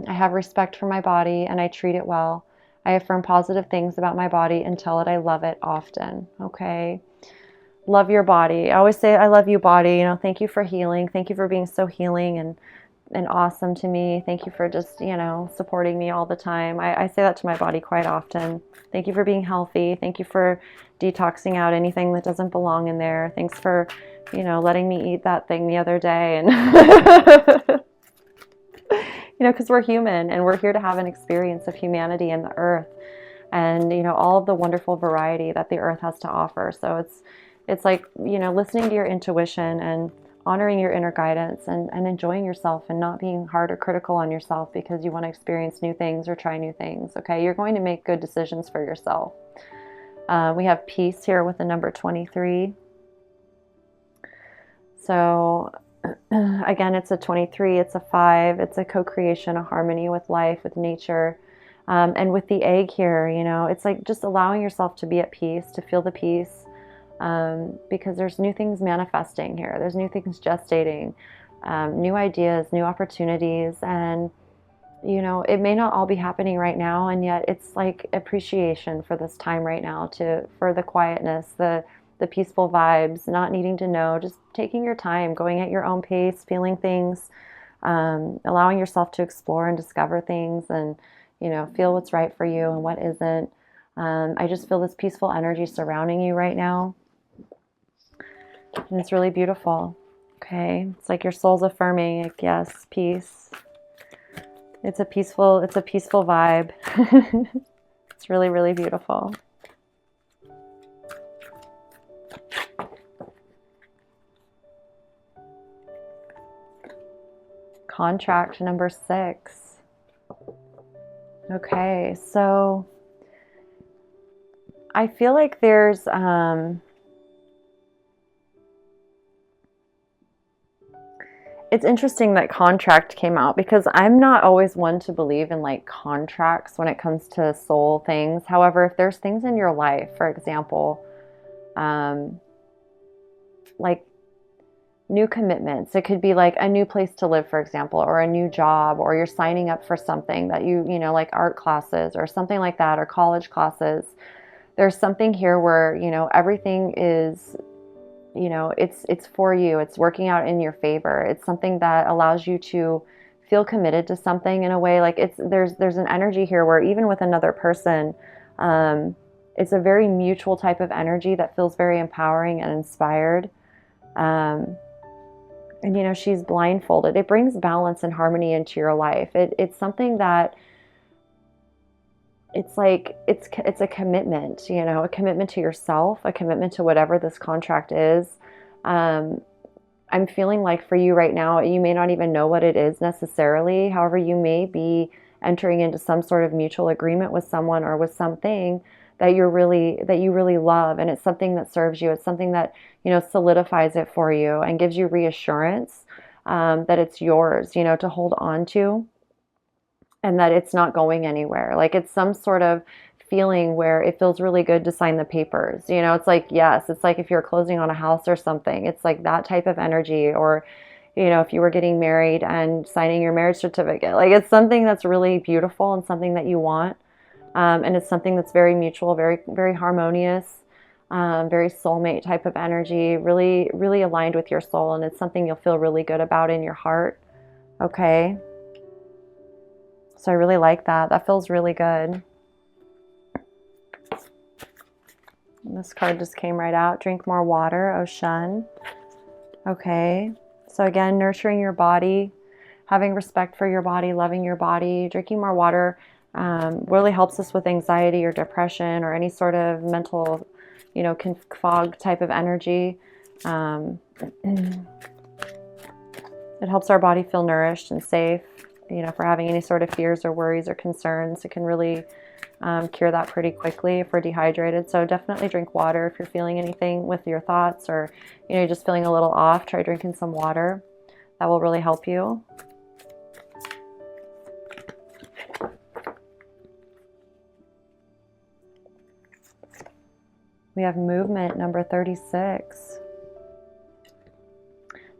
I have respect for my body and I treat it well. I affirm positive things about my body and tell it I love it often, okay? love your body. I always say, I love you, body. You know, thank you for healing. Thank you for being so healing and awesome to me. Thank you for just, you know, supporting me all the time. I say that to my body quite often. Thank you for being healthy. Thank you for detoxing out anything that doesn't belong in there. Thanks for, you know, letting me eat that thing the other day. And, you know, because we're human and we're here to have an experience of humanity and the earth and, you know, all of the wonderful variety that the earth has to offer. So it's like, you know, listening to your intuition and honoring your inner guidance and enjoying yourself and not being hard or critical on yourself because you want to experience new things or try new things. Okay, you're going to make good decisions for yourself. We have peace here with the number 23. So again, it's a 23, it's a 5, it's a co-creation, a harmony with life, with nature. And with the egg here, you know, it's like just allowing yourself to be at peace, to feel the peace. Because there's new things manifesting here. There's new things gestating, new ideas, new opportunities. And, you know, it may not all be happening right now. And yet it's like appreciation for this time right now for the quietness, the peaceful vibes, not needing to know, just taking your time, going at your own pace, feeling things, allowing yourself to explore and discover things and, you know, feel what's right for you and what isn't. I just feel this peaceful energy surrounding you right now. And it's really beautiful. Okay. It's like your soul's affirming, like, yes, peace. It's a peaceful vibe. It's really, really beautiful. Contract number 6. Okay. So I feel like there's, it's interesting that contract came out because I'm not always one to believe in like contracts when it comes to soul things. However, if there's things in your life, for example, like new commitments, it could be like a new place to live, for example, or a new job, or you're signing up for something that you know, like art classes or something like that, or college classes. There's something here where, you know, everything is, you know, it's for you. It's working out in your favor. It's something that allows you to feel committed to something in a way. Like there's an energy here where even with another person, it's a very mutual type of energy that feels very empowering and inspired. And you know, she's blindfolded. It brings balance and harmony into your life. It's something that it's like it's a commitment, you know, a commitment to yourself, a commitment to whatever this contract is. I'm feeling like for you right now, you may not even know what it is necessarily. However, you may be entering into some sort of mutual agreement with someone or with something that you really love, and it's something that serves you. It's something that, you know, solidifies it for you and gives you reassurance that it's yours, you know, to hold on to. And that it's not going anywhere. Like it's some sort of feeling where it feels really good to sign the papers. You know, it's like, yes, it's like if you're closing on a house or something, it's like that type of energy. Or, you know, if you were getting married and signing your marriage certificate, like it's something that's really beautiful and something that you want. And it's something that's very mutual, very, very harmonious, very soulmate type of energy, really, really aligned with your soul. And it's something you'll feel really good about in your heart. Okay. So I really like that. That feels really good. And this card just came right out. Drink more water, Ocean. Okay. So again, nurturing your body, having respect for your body, loving your body, drinking more water really helps us with anxiety or depression or any sort of mental, you know, fog type of energy. It helps our body feel nourished and safe. You know, if we're having any sort of fears or worries or concerns, it can really cure that pretty quickly if we're dehydrated. So definitely drink water if you're feeling anything with your thoughts, or, you know, you're just feeling a little off. Try drinking some water. That will really help you. We have movement, number 36.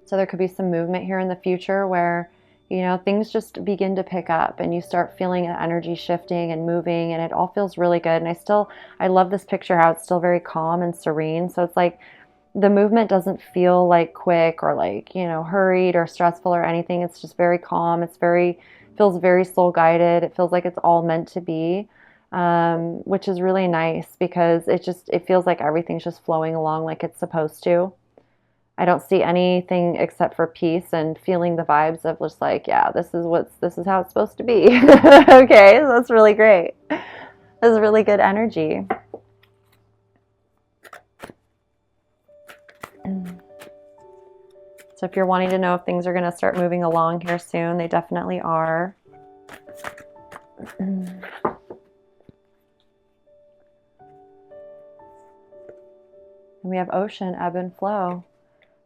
So there could be some movement here in the future where, you know, things just begin to pick up and you start feeling the energy shifting and moving, and it all feels really good. And I love this picture, how it's still very calm and serene. So it's like the movement doesn't feel like quick or like, hurried or stressful or anything. It's just very calm. Feels very soul guided. It feels like it's all meant to be, which is really nice because it feels like everything's just flowing along like it's supposed to. I don't see anything except for peace and feeling the vibes of just like, yeah, this is how it's supposed to be. Okay, so that's really great. This is really good energy. So if you're wanting to know if things are going to start moving along here soon, they definitely are. And we have ocean, ebb and flow.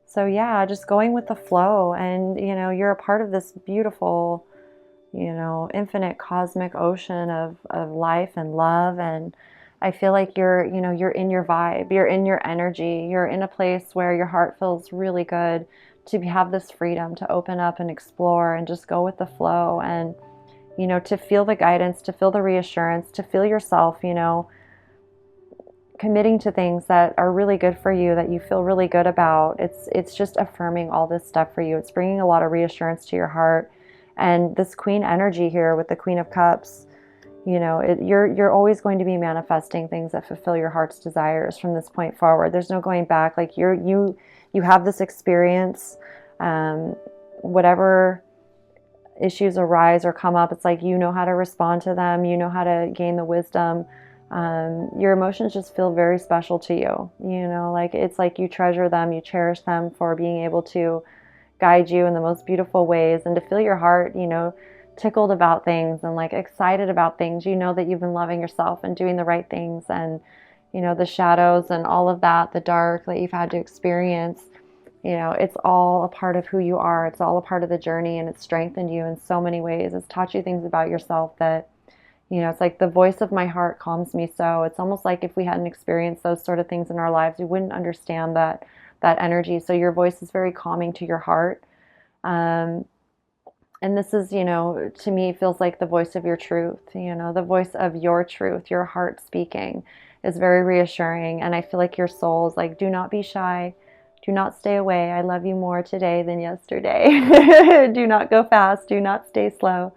So yeah, just going with the flow, and you're a part of this beautiful, infinite cosmic ocean of life and love. And I feel like you're in your vibe, you're in your energy, you're in a place where your heart feels really good to have this freedom to open up and explore and just go with the flow, and to feel the guidance, to feel the reassurance, to feel yourself, committing to things that are really good for you, that you feel really good about. It's just affirming all this stuff for you. It's bringing a lot of reassurance to your heart. And this queen energy here with the Queen of Cups, you're always going to be manifesting things that fulfill your heart's desires from this point forward. There's no going back. Like you have this experience, whatever issues arise or come up, it's like how to respond to them, how to gain the wisdom. Your emotions just feel very special to you. Like it's like you treasure them, you cherish them for being able to guide you in the most beautiful ways, and to feel your heart, tickled about things and like excited about things. That you've been loving yourself and doing the right things, and the shadows and all of that, the dark that you've had to experience, it's all a part of who you are. It's all a part of the journey, and it's strengthened you in so many ways. It's taught you things about yourself that it's like the voice of my heart calms me. So it's almost like if we hadn't experienced those sort of things in our lives, we wouldn't understand that energy. So your voice is very calming to your heart. And this is, to me, feels like the voice of your truth, the voice of your truth, your heart speaking is very reassuring. And I feel like your soul is like, do not be shy. Do not stay away. I love you more today than yesterday. Do not go fast. Do not stay slow.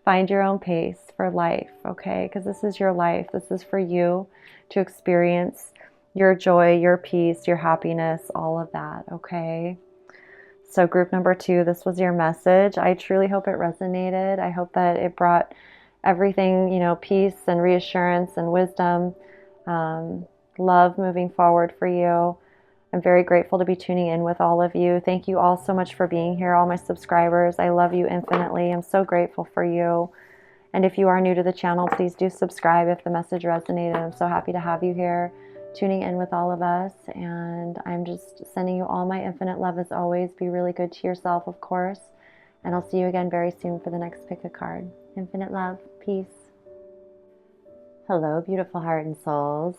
Find your own pace for life, okay? Because this is your life. This is for you to experience your joy, your peace, your happiness, all of that, okay? So group number 2, this was your message. I truly hope it resonated. I hope that it brought everything, peace and reassurance and wisdom, love moving forward for you. I'm very grateful to be tuning in with all of you. Thank you all so much for being here, all my subscribers. I love you infinitely. I'm so grateful for you. And if you are new to the channel, please do subscribe if the message resonated. I'm so happy to have you here tuning in with all of us. And I'm just sending you all my infinite love as always. Be really good to yourself, of course. And I'll see you again very soon for the next pick a card. Infinite love. Peace. Hello, beautiful heart and souls.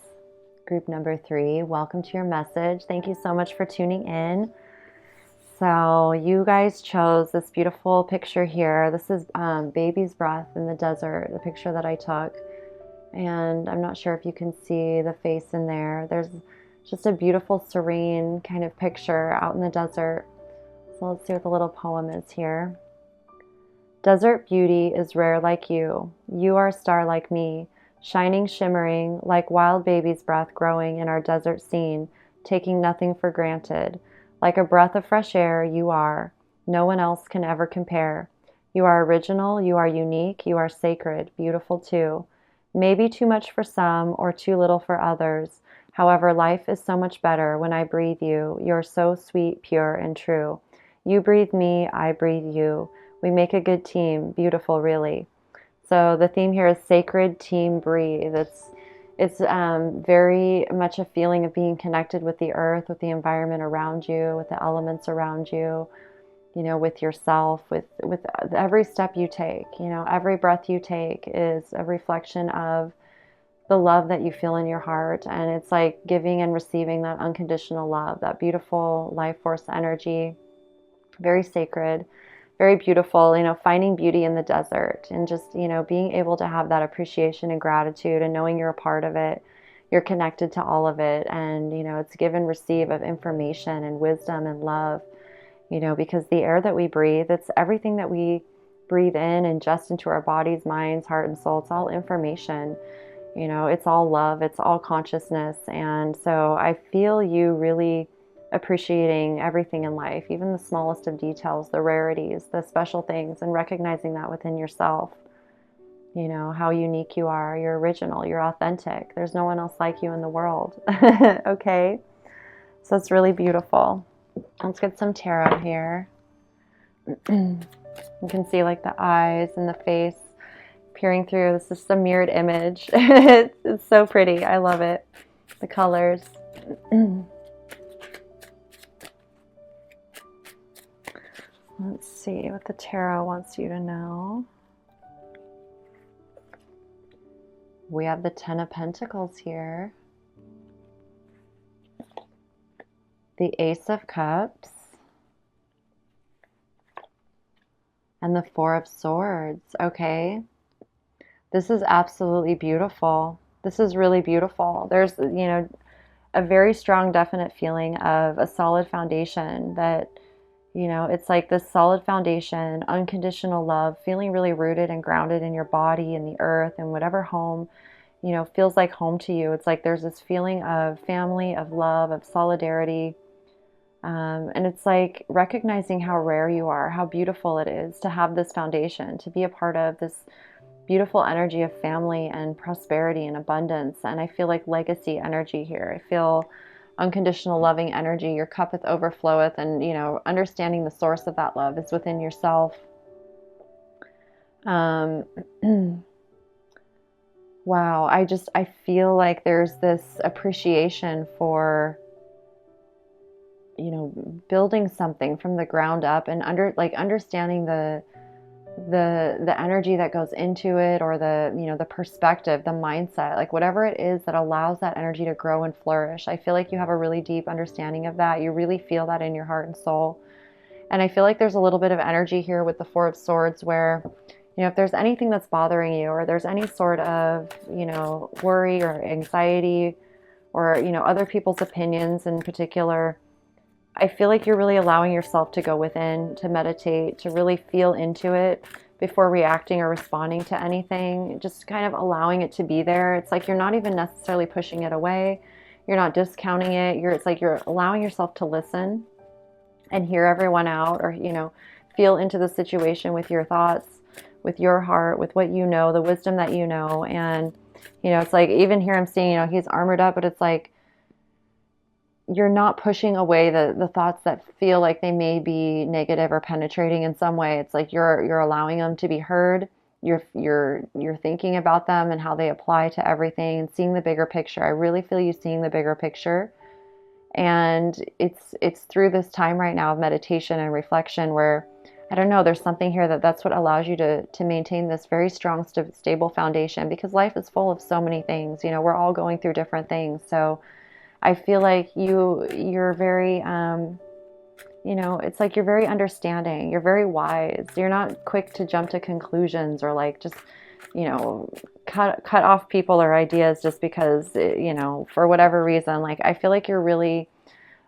Group number 3, welcome to your message. Thank you so much for tuning in. So you guys chose this beautiful picture here. This is baby's breath in the desert, the picture that I took. And I'm not sure if you can see the face in there. There's just a beautiful, serene kind of picture out in the desert. So let's see what the little poem is here. Desert beauty is rare like you. You are a star like me. Shining, shimmering, like wild baby's breath growing in our desert scene, taking nothing for granted. Like a breath of fresh air, you are. No one else can ever compare. You are original, you are unique, you are sacred, beautiful too. Maybe too much for some or too little for others. However, life is so much better when I breathe you. You're so sweet, pure, and true. You breathe me, I breathe you. We make a good team, beautiful really. So the theme here is sacred team breathe. It's very much a feeling of being connected with the earth, with the environment around you, with the elements around you, with yourself, with every step you take. Every breath you take is a reflection of the love that you feel in your heart. And it's like giving and receiving that unconditional love, that beautiful life force energy, very sacred. Very beautiful, finding beauty in the desert and just, being able to have that appreciation and gratitude and knowing you're a part of it, you're connected to all of it. And, it's give and receive of information and wisdom and love, because the air that we breathe, it's everything that we breathe in and ingest into our bodies, minds, heart, and soul. It's all information. It's all love, it's all consciousness. And so I feel you really appreciating everything in life, even the smallest of details, the rarities, the special things, and recognizing that within yourself. How unique you are. You're original, you're authentic. There's no one else like you in the world. Okay? So it's really beautiful. Let's get some tarot here. You can see like the eyes and the face peering through. This is a mirrored image. It's so pretty. I love it. The colors. Let's see what the tarot wants you to know. We have the Ten of Pentacles here. The Ace of Cups. And the Four of Swords. Okay. This is absolutely beautiful. This is really beautiful. There's, a very strong, definite feeling of a solid foundation that, it's like this solid foundation, unconditional love, feeling really rooted and grounded in your body and the earth and whatever home, feels like home to you. It's like there's this feeling of family, of love, of solidarity. And it's like recognizing how rare you are, how beautiful it is to have this foundation, to be a part of this beautiful energy of family and prosperity and abundance. And I feel like legacy energy here. I feel unconditional loving energy. Your cuppeth overfloweth, and understanding the source of that love is within yourself. Wow, I feel like there's this appreciation for building something from the ground up, and understanding the energy that goes into it, or the perspective, the mindset, like whatever it is that allows that energy to grow and flourish. I feel like you have a really deep understanding of that. You really feel that in your heart and soul. And I feel like there's a little bit of energy here with the Four of Swords where, if there's anything that's bothering you, or there's any sort of, worry or anxiety, or, other people's opinions in particular, I feel like you're really allowing yourself to go within, to meditate, to really feel into it before reacting or responding to anything, just kind of allowing it to be there. It's like you're not even necessarily pushing it away. You're not discounting it. It's like you're allowing yourself to listen and hear everyone out, or, feel into the situation with your thoughts, with your heart, with what the wisdom that you know. And, it's like even here I'm seeing, he's armored up, but it's like, you're not pushing away the thoughts that feel like they may be negative or penetrating in some way. It's like you're allowing them to be heard. You're thinking about them and how they apply to everything, and seeing the bigger picture. I really feel you seeing the bigger picture. And it's through this time right now of meditation and reflection where, I don't know, there's something here that's what allows you to maintain this very strong, stable foundation, because life is full of so many things. We're all going through different things. So I feel like you're very, it's like you're very understanding. You're very wise. You're not quick to jump to conclusions, or like just, cut off people or ideas just because, for whatever reason. Like, I feel like you're really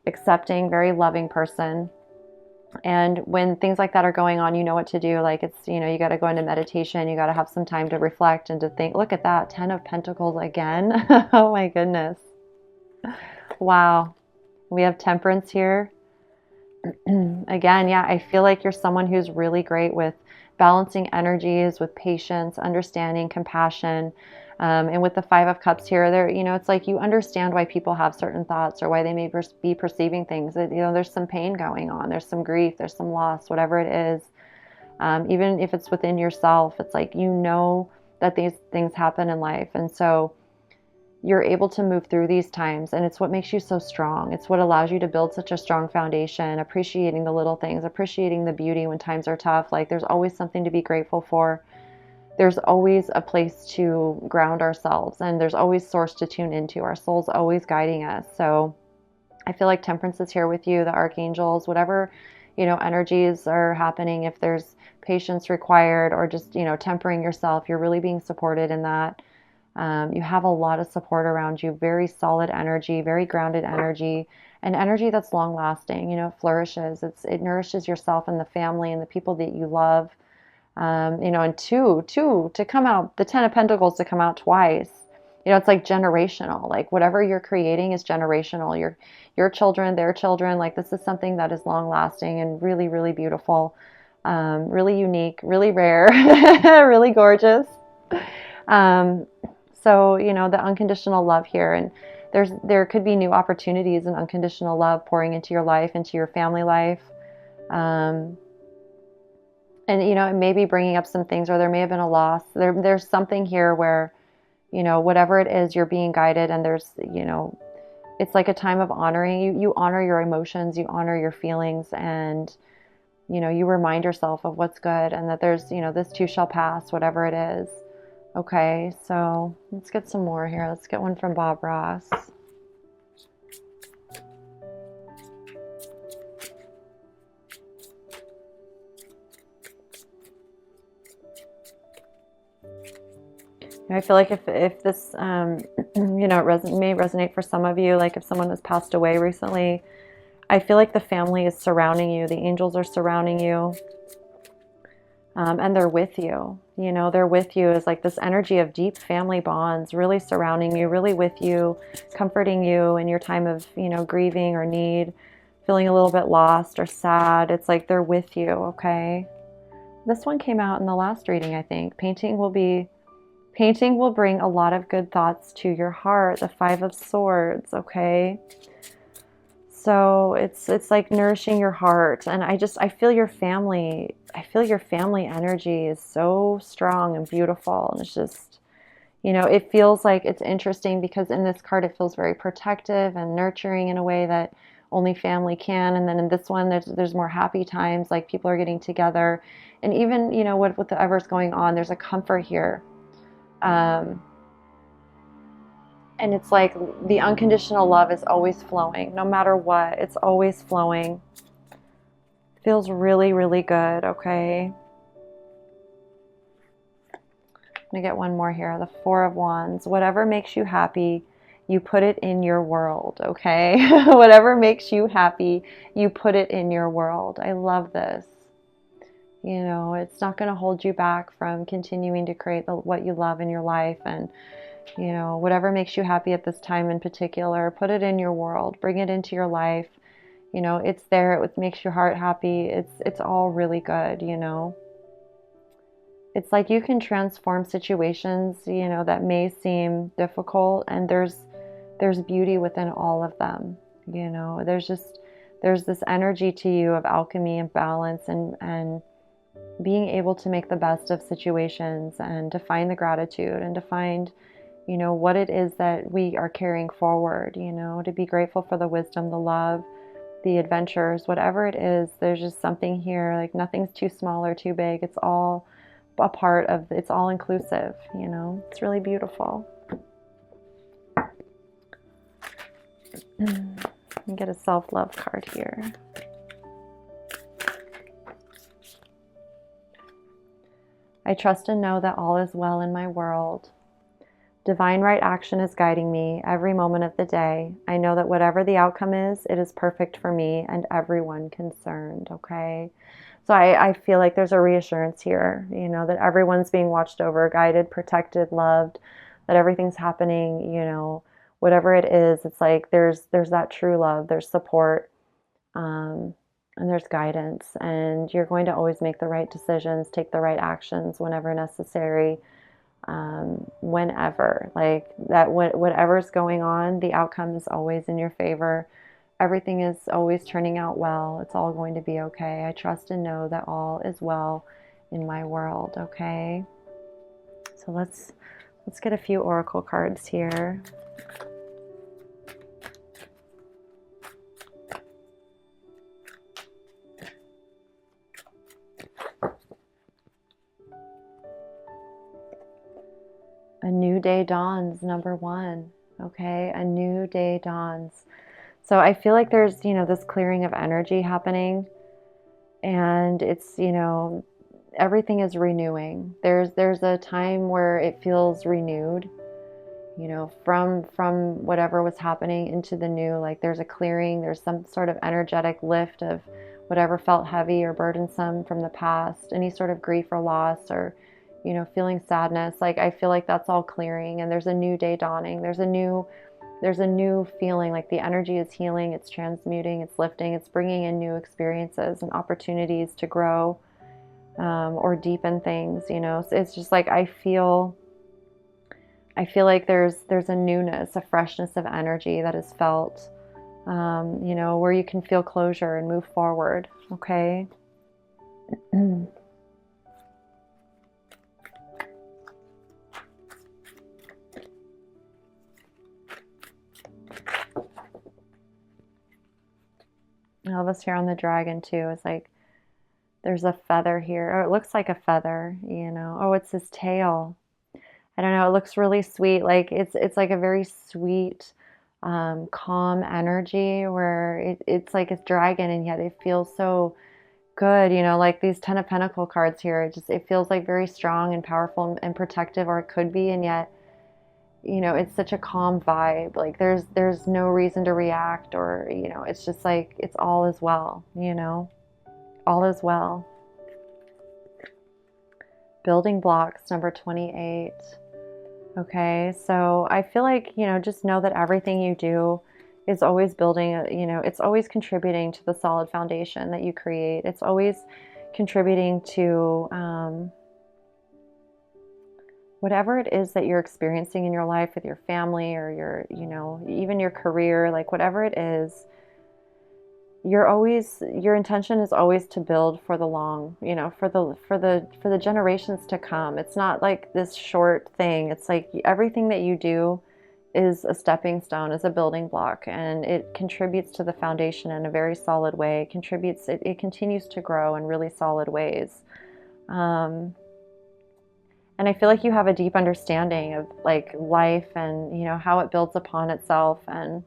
accepting, very loving person. And when things like that are going on, you know what to do. Like, it's, you got to go into meditation. You got to have some time to reflect and to think. Look at that, 10 of Pentacles again. Oh my goodness. Wow. We have Temperance here. Again, yeah, I feel like you're someone who's really great with balancing energies, with patience, understanding, compassion. And with the Five of Cups here, it's like you understand why people have certain thoughts, or why they may be perceiving things. There's some pain going on. There's some grief. There's some loss, whatever it is. Even if it's within yourself, it's like, that these things happen in life. And so you're able to move through these times, and it's what makes you so strong. It's what allows you to build such a strong foundation, appreciating the little things, appreciating the beauty when times are tough. Like, there's always something to be grateful for. There's always a place to ground ourselves, and there's always source to tune into. Our soul's always guiding us. So I feel like Temperance is here with you, the archangels, whatever, energies are happening. If there's patience required, or just, tempering yourself, you're really being supported in that. You have a lot of support around you, very solid energy, very grounded energy, and energy that's long lasting. You know, it flourishes. It nourishes yourself and the family and the people that you love. You know, and two to come out, the Ten of Pentacles to come out twice. You know, it's like generational. Like whatever you're creating is generational. Your children, their children. Like this is something that is long lasting and really, really beautiful, really unique, really rare, really gorgeous. Um, so you know, the unconditional love here, and there could be new opportunities and unconditional love pouring into your life, into your family life. Um, and you know, it may be bringing up some things, or there may have been a loss. There's something here where, you know, whatever it is, you're being guided, and there's, you know, it's like a time of honoring. You honor your emotions, you honor your feelings, and you know, you remind yourself of what's good, and that there's, you know, this too shall pass, whatever it is. Okay, so let's get some more here. Let's get one from Bob Ross. I feel like if this, you know, may resonate for some of you, like if someone has passed away recently, I feel like the family is surrounding you. The angels are surrounding you, and they're with you. You know, they're with you as like this energy of deep family bonds, really surrounding you, really with you, comforting you in your time of, you know, grieving or need, feeling a little bit lost or sad. It's like they're with you, okay? This one came out in the last reading, I think. Painting will bring a lot of good thoughts to your heart. The Five of Swords, okay? So it's like nourishing your heart. And I feel your family. I feel your family energy is so strong and beautiful. And it's just, you know, it feels like it's interesting because in this card it feels very protective and nurturing in a way that only family can. And then in this one there's more happy times, like people are getting together. And even, you know, whatever's going on, there's a comfort here. And it's like the unconditional love is always flowing, no matter what. It's always flowing. Feels really, really good, okay? I'm gonna get one more here. The Four of Wands. Whatever makes you happy, you put it in your world, okay? Whatever makes you happy, you put it in your world. I love this. You know, it's not going to hold you back from continuing to create what you love in your life. And, you know, whatever makes you happy at this time in particular, put it in your world, bring it into your life. You know, it's there. It makes your heart happy. It's all really good, you know. It's like you can transform situations, you know, that may seem difficult, and there's beauty within all of them. You know, there's this energy to you of alchemy and balance and being able to make the best of situations and to find the gratitude and to find, you know, what it is that we are carrying forward, you know, to be grateful for the wisdom, the love, the adventures, whatever it is. There's just something here, like nothing's too small or too big. It's all a part of, it's all inclusive, you know. It's really beautiful. Get a self-love card here. I trust and know that all is well in my world. Divine right action is guiding me every moment of the day. I know that whatever the outcome is, it is perfect for me and everyone concerned, okay? So I feel like there's a reassurance here, you know, that everyone's being watched over, guided, protected, loved, that everything's happening, you know, whatever it is. It's like there's that true love, there's support, and there's guidance, and you're going to always make the right decisions, take the right actions whenever necessary, whenever, like that, whatever's going on, the outcome is always in your favor. Everything is always turning out well. It's all going to be okay. I trust and know that all is well in my world, okay? So let's get a few oracle cards here. A new day dawns, number one. Okay, a new day dawns. So I feel like there's, you know, this clearing of energy happening, and it's, you know, everything is renewing. There's a time where it feels renewed. you know, from whatever was happening into the new. Like there's a clearing, there's some sort of energetic lift of whatever felt heavy or burdensome from the past, any sort of grief or loss, or, you know, feeling sadness. Like I feel like that's all clearing, and there's a new day dawning. There's a new feeling, like the energy is healing, it's transmuting, it's lifting, it's bringing in new experiences and opportunities to grow, or deepen things, you know. So it's just like I feel like there's a newness, a freshness of energy that is felt, you know, where you can feel closure and move forward. Okay. All this here on the dragon too is like there's a feather here, or it looks like a feather, you know. Oh, it's his tail. I don't know. It looks really sweet. Like it's like a very sweet, calm energy where it's like it's dragon, and yet it feels so good. You know, like these Ten of Pentacle cards here. It feels like very strong and powerful and protective, or it could be, and yet, you know, it's such a calm vibe. Like there's no reason to react, or, you know, it's just like it's all is well. You know, all is well. Building blocks, number 28. Okay, so I feel like, you know, just know that everything you do is always building, you know, it's always contributing to the solid foundation that you create. It's always contributing to whatever it is that you're experiencing in your life with your family, or your, you know, even your career, like whatever it is, your intention is always to build for the long, you know, for the generations to come. It's not like this short thing. It's like everything that you do is a stepping stone, is a building block, and it contributes to the foundation in a very solid way. It continues to grow in really solid ways. And I feel like you have a deep understanding of like life, and, you know, how it builds upon itself, and,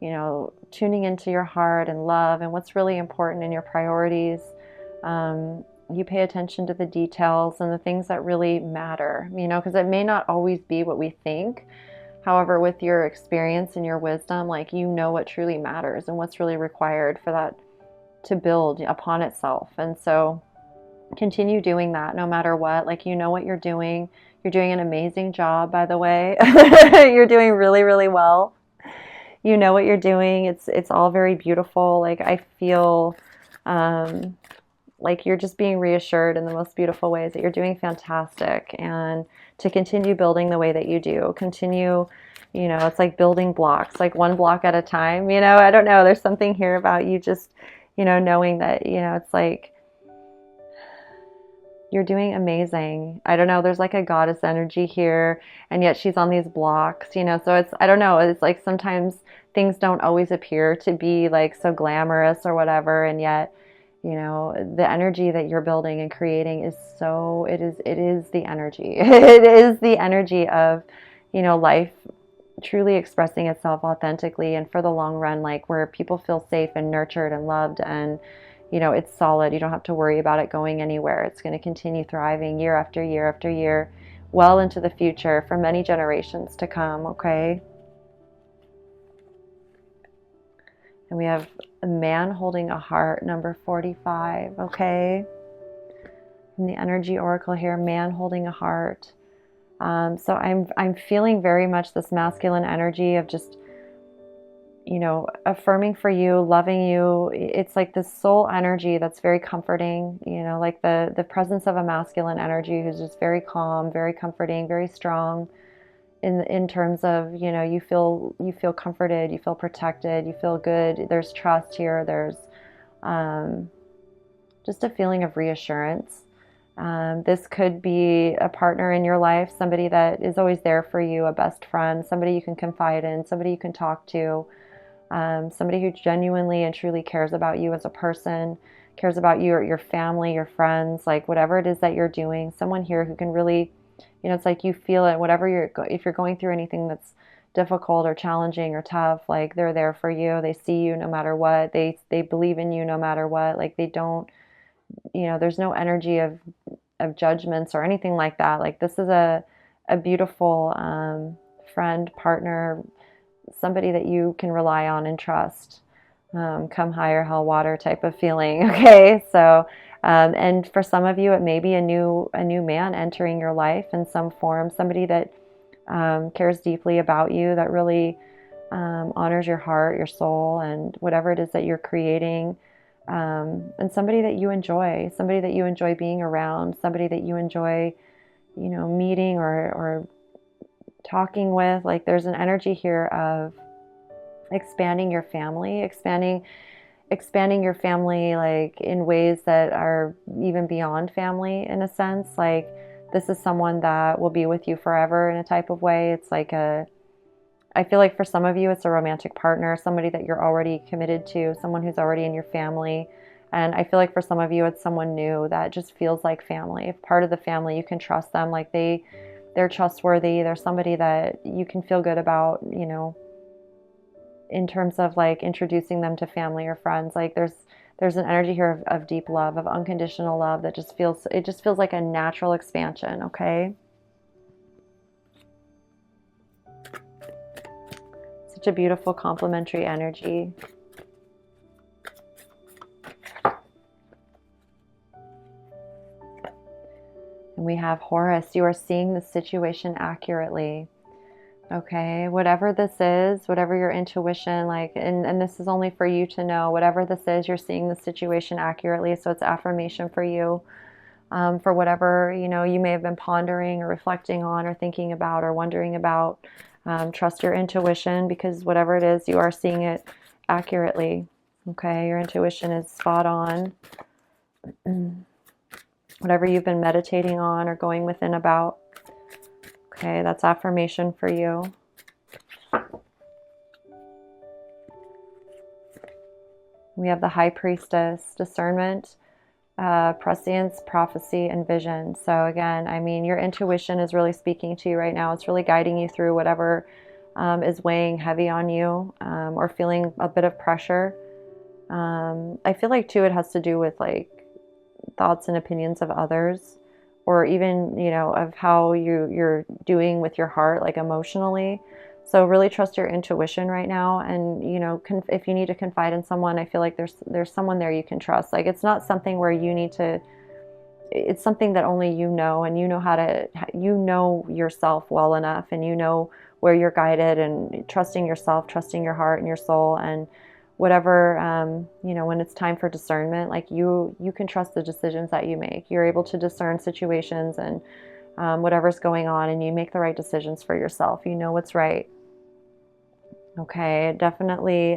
you know, tuning into your heart and love and what's really important in your priorities. You pay attention to the details and the things that really matter, you know, because it may not always be what we think. However, with your experience and your wisdom, like, you know what truly matters and what's really required for that to build upon itself. And so continue doing that no matter what. Like, you know what you're doing. You're doing an amazing job, by the way. You're doing really, really well. You know what you're doing. It's all very beautiful. Like, I feel like you're just being reassured in the most beautiful ways that you're doing fantastic, and to continue building the way that you do. Continue, you know, it's like building blocks, like one block at a time. You know, I don't know. There's something here about you just, you know, knowing that, you know, it's like you're doing amazing. I don't know. There's like a goddess energy here, and yet she's on these blocks, you know. So it's, I don't know. It's like sometimes things don't always appear to be like so glamorous or whatever, and yet, you know, the energy that you're building and creating is so, it is the energy. It is the energy of, you know, life truly expressing itself authentically, and for the long run, like where people feel safe and nurtured and loved, and, you know, it's solid. You don't have to worry about it going anywhere. It's going to continue thriving year after year after year, well into the future for many generations to come, okay? And we have a man holding a heart, number 45, okay? And the energy oracle here, man holding a heart. So I'm feeling very much this masculine energy of just, you know, affirming for you, loving you. It's like this soul energy that's very comforting, you know, like the presence of a masculine energy who's just very calm, very comforting, very strong in terms of, you know, you feel comforted, you feel protected, you feel good. There's trust here. There's just a feeling of reassurance. This could be a partner in your life, somebody that is always there for you, a best friend, somebody you can confide in, somebody you can talk to. Somebody who genuinely and truly cares about you as a person, cares about you or your family, your friends, like whatever it is that you're doing. Someone here who can really, you know, it's like you feel it. If you're going through anything that's difficult or challenging or tough, like they're there for you. They see you no matter what. They believe in you no matter what. Like they don't, you know, there's no energy of judgments or anything like that. Like this is a beautiful friend, partner, somebody that you can rely on and trust. Come higher, hell water type of feeling. Okay, so and for some of you, it may be a new man entering your life in some form. Somebody that cares deeply about you, that really honors your heart, your soul, and whatever it is that you're creating. And somebody that you enjoy being around, somebody that you enjoy, meeting or talking with. Like there's an energy here of expanding your family, expanding your family, like in ways that are even beyond family in a sense. Like this is someone that will be with you forever in a type of way. It's like I feel like for some of you, it's a romantic partner, somebody that you're already committed to, someone who's already in your family. And I feel like for some of you, it's someone new that just feels like family. If part of the family, you can trust them, like they're trustworthy. They're somebody that you can feel good about, in terms of like introducing them to family or friends. Like there's an energy here of deep love, of unconditional love that just feels like a natural expansion. Okay. Such a beautiful complementary energy. And we have Horus. You are seeing the situation accurately. Okay, whatever this is, whatever your intuition, like, and this is only for you to know, whatever this is, you're seeing the situation accurately. So it's affirmation for you, for whatever, you may have been pondering or reflecting on or thinking about or wondering about. Trust your intuition, because whatever it is, you are seeing it accurately. Okay, your intuition is spot on. Whatever you've been meditating on or going within about. Okay, that's affirmation for you. We have the High Priestess, discernment, prescience, prophecy, and vision. So again, I mean, your intuition is really speaking to you right now. It's really guiding you through whatever is weighing heavy on you, or feeling a bit of pressure. I feel like too, it has to do with like thoughts and opinions of others, or even, of how you're doing with your heart, like emotionally. So really trust your intuition right now. And, if you need to confide in someone, I feel like there's someone there you can trust. Like it's not something where you need to, it's something that only you know, and you know yourself well enough, and where you're guided, and trusting yourself, trusting your heart and your soul, and whatever, when it's time for discernment, like you can trust the decisions that you make. You're able to discern situations and whatever's going on, and you make the right decisions for yourself. You know what's right. Okay, definitely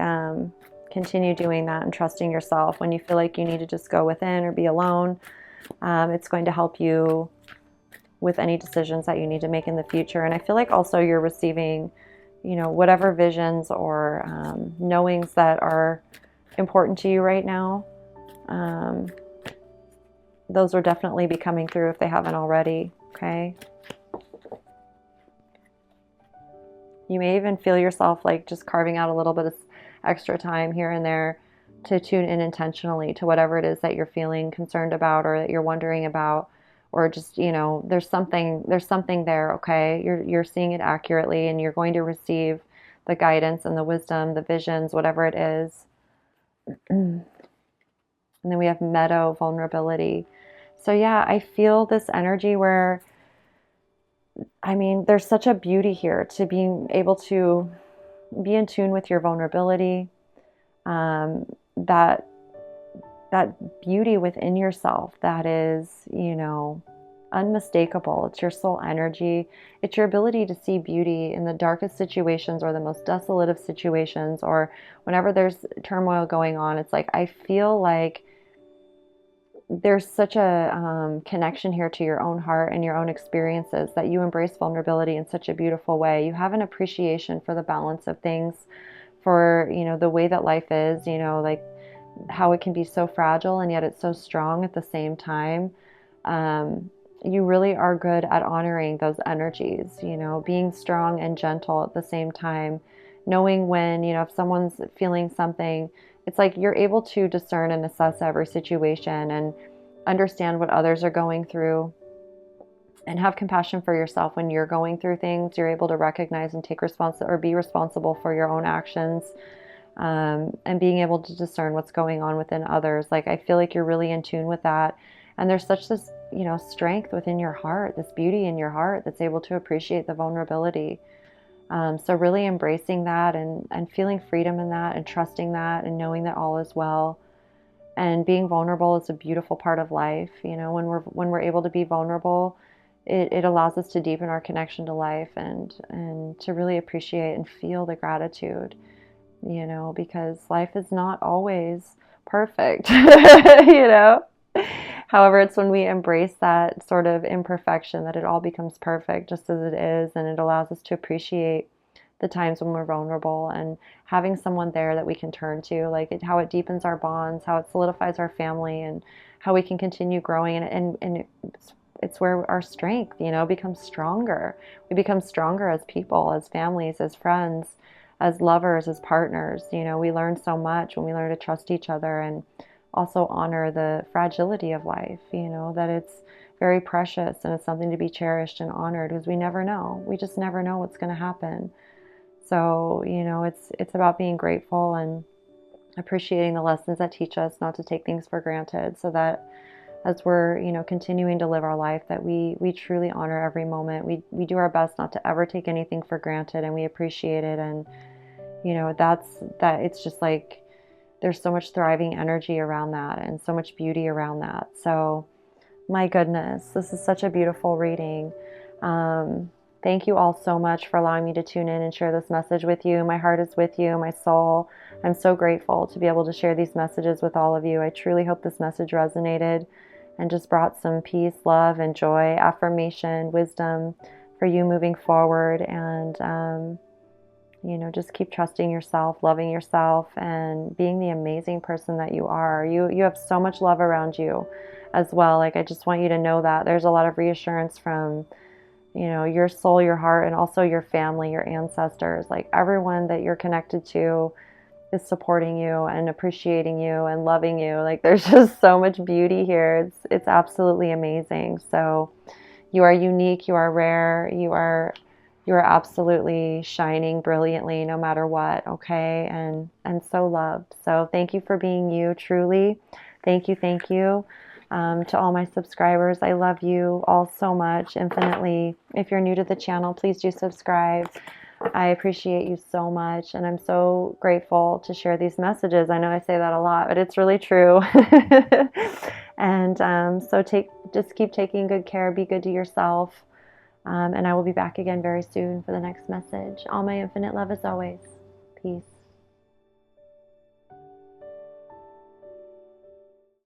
continue doing that and trusting yourself. When you feel like you need to just go within or be alone, it's going to help you with any decisions that you need to make in the future. And I feel like also you're receiving, whatever visions or knowings that are important to you right now. Those will definitely be coming through if they haven't already. Okay. You may even feel yourself like just carving out a little bit of extra time here and there to tune in intentionally to whatever it is that you're feeling concerned about, or that you're wondering about, or just, there's something there. Okay. You're seeing it accurately, and you're going to receive the guidance and the wisdom, the visions, whatever it is. And then we have meadow, vulnerability. So yeah, I feel this energy where, I mean, there's such a beauty here to being able to be in tune with your vulnerability, that beauty within yourself that is, unmistakable. It's your soul energy. It's your ability to see beauty in the darkest situations, or the most desolate of situations, or whenever there's turmoil going on. It's like, I feel like there's such a connection here to your own heart and your own experiences, that you embrace vulnerability in such a beautiful way. You have an appreciation for the balance of things, for, the way that life is, like how it can be so fragile and yet it's so strong at the same time. You really are good at honoring those energies, being strong and gentle at the same time, knowing when, if someone's feeling something, it's like you're able to discern and assess every situation and understand what others are going through. and have compassion for yourself when you're going through things. You're able to recognize and take or be responsible for your own actions, and being able to discern what's going on within others. Like, I feel like you're really in tune with that. And there's such this, strength within your heart, this beauty in your heart that's able to appreciate the vulnerability. So really embracing that, and feeling freedom in that, and trusting that, and knowing that all is well. And being vulnerable is a beautiful part of life. When we're able to be vulnerable, it allows us to deepen our connection to life, and to really appreciate and feel the gratitude, because life is not always perfect, However, it's when we embrace that sort of imperfection that it all becomes perfect just as it is, and it allows us to appreciate the times when we're vulnerable, and having someone there that we can turn to, like how it deepens our bonds, how it solidifies our family, and how we can continue growing, and it's where our strength, becomes stronger. We become stronger as people, as families, as friends, as lovers, as partners. We learn so much when we learn to trust each other, and also honor the fragility of life, that it's very precious, and it's something to be cherished and honored, because we never know. We just never know what's going to happen. So, it's about being grateful and appreciating the lessons that teach us not to take things for granted, so that as we're, continuing to live our life, that we truly honor every moment. We do our best not to ever take anything for granted, and we appreciate it. And, it's just like, there's so much thriving energy around that, and so much beauty around that. So, my goodness, this is such a beautiful reading. Thank you all so much for allowing me to tune in and share this message with you. My heart is with you, my soul. I'm so grateful to be able to share these messages with all of you. I truly hope this message resonated and just brought some peace, love, and joy, affirmation, wisdom for you moving forward. And, just keep trusting yourself, loving yourself, and being the amazing person that you are. You have so much love around you as well. Like, I just want you to know that there's a lot of reassurance from, your soul, your heart, and also your family, your ancestors. Like, everyone that you're connected to is supporting you and appreciating you and loving you. Like, there's just so much beauty here. It's absolutely amazing. So you are unique, you are rare, you are absolutely shining brilliantly no matter what, okay? And so loved. So thank you for being you, truly. Thank you, thank you. To all my subscribers, I love you all so much, infinitely. If you're new to the channel, please do subscribe. I appreciate you so much, and I'm so grateful to share these messages. I know I say that a lot, but it's really true. And so just keep taking good care, be good to yourself, and I will be back again very soon for the next message. All my infinite love as always. Peace.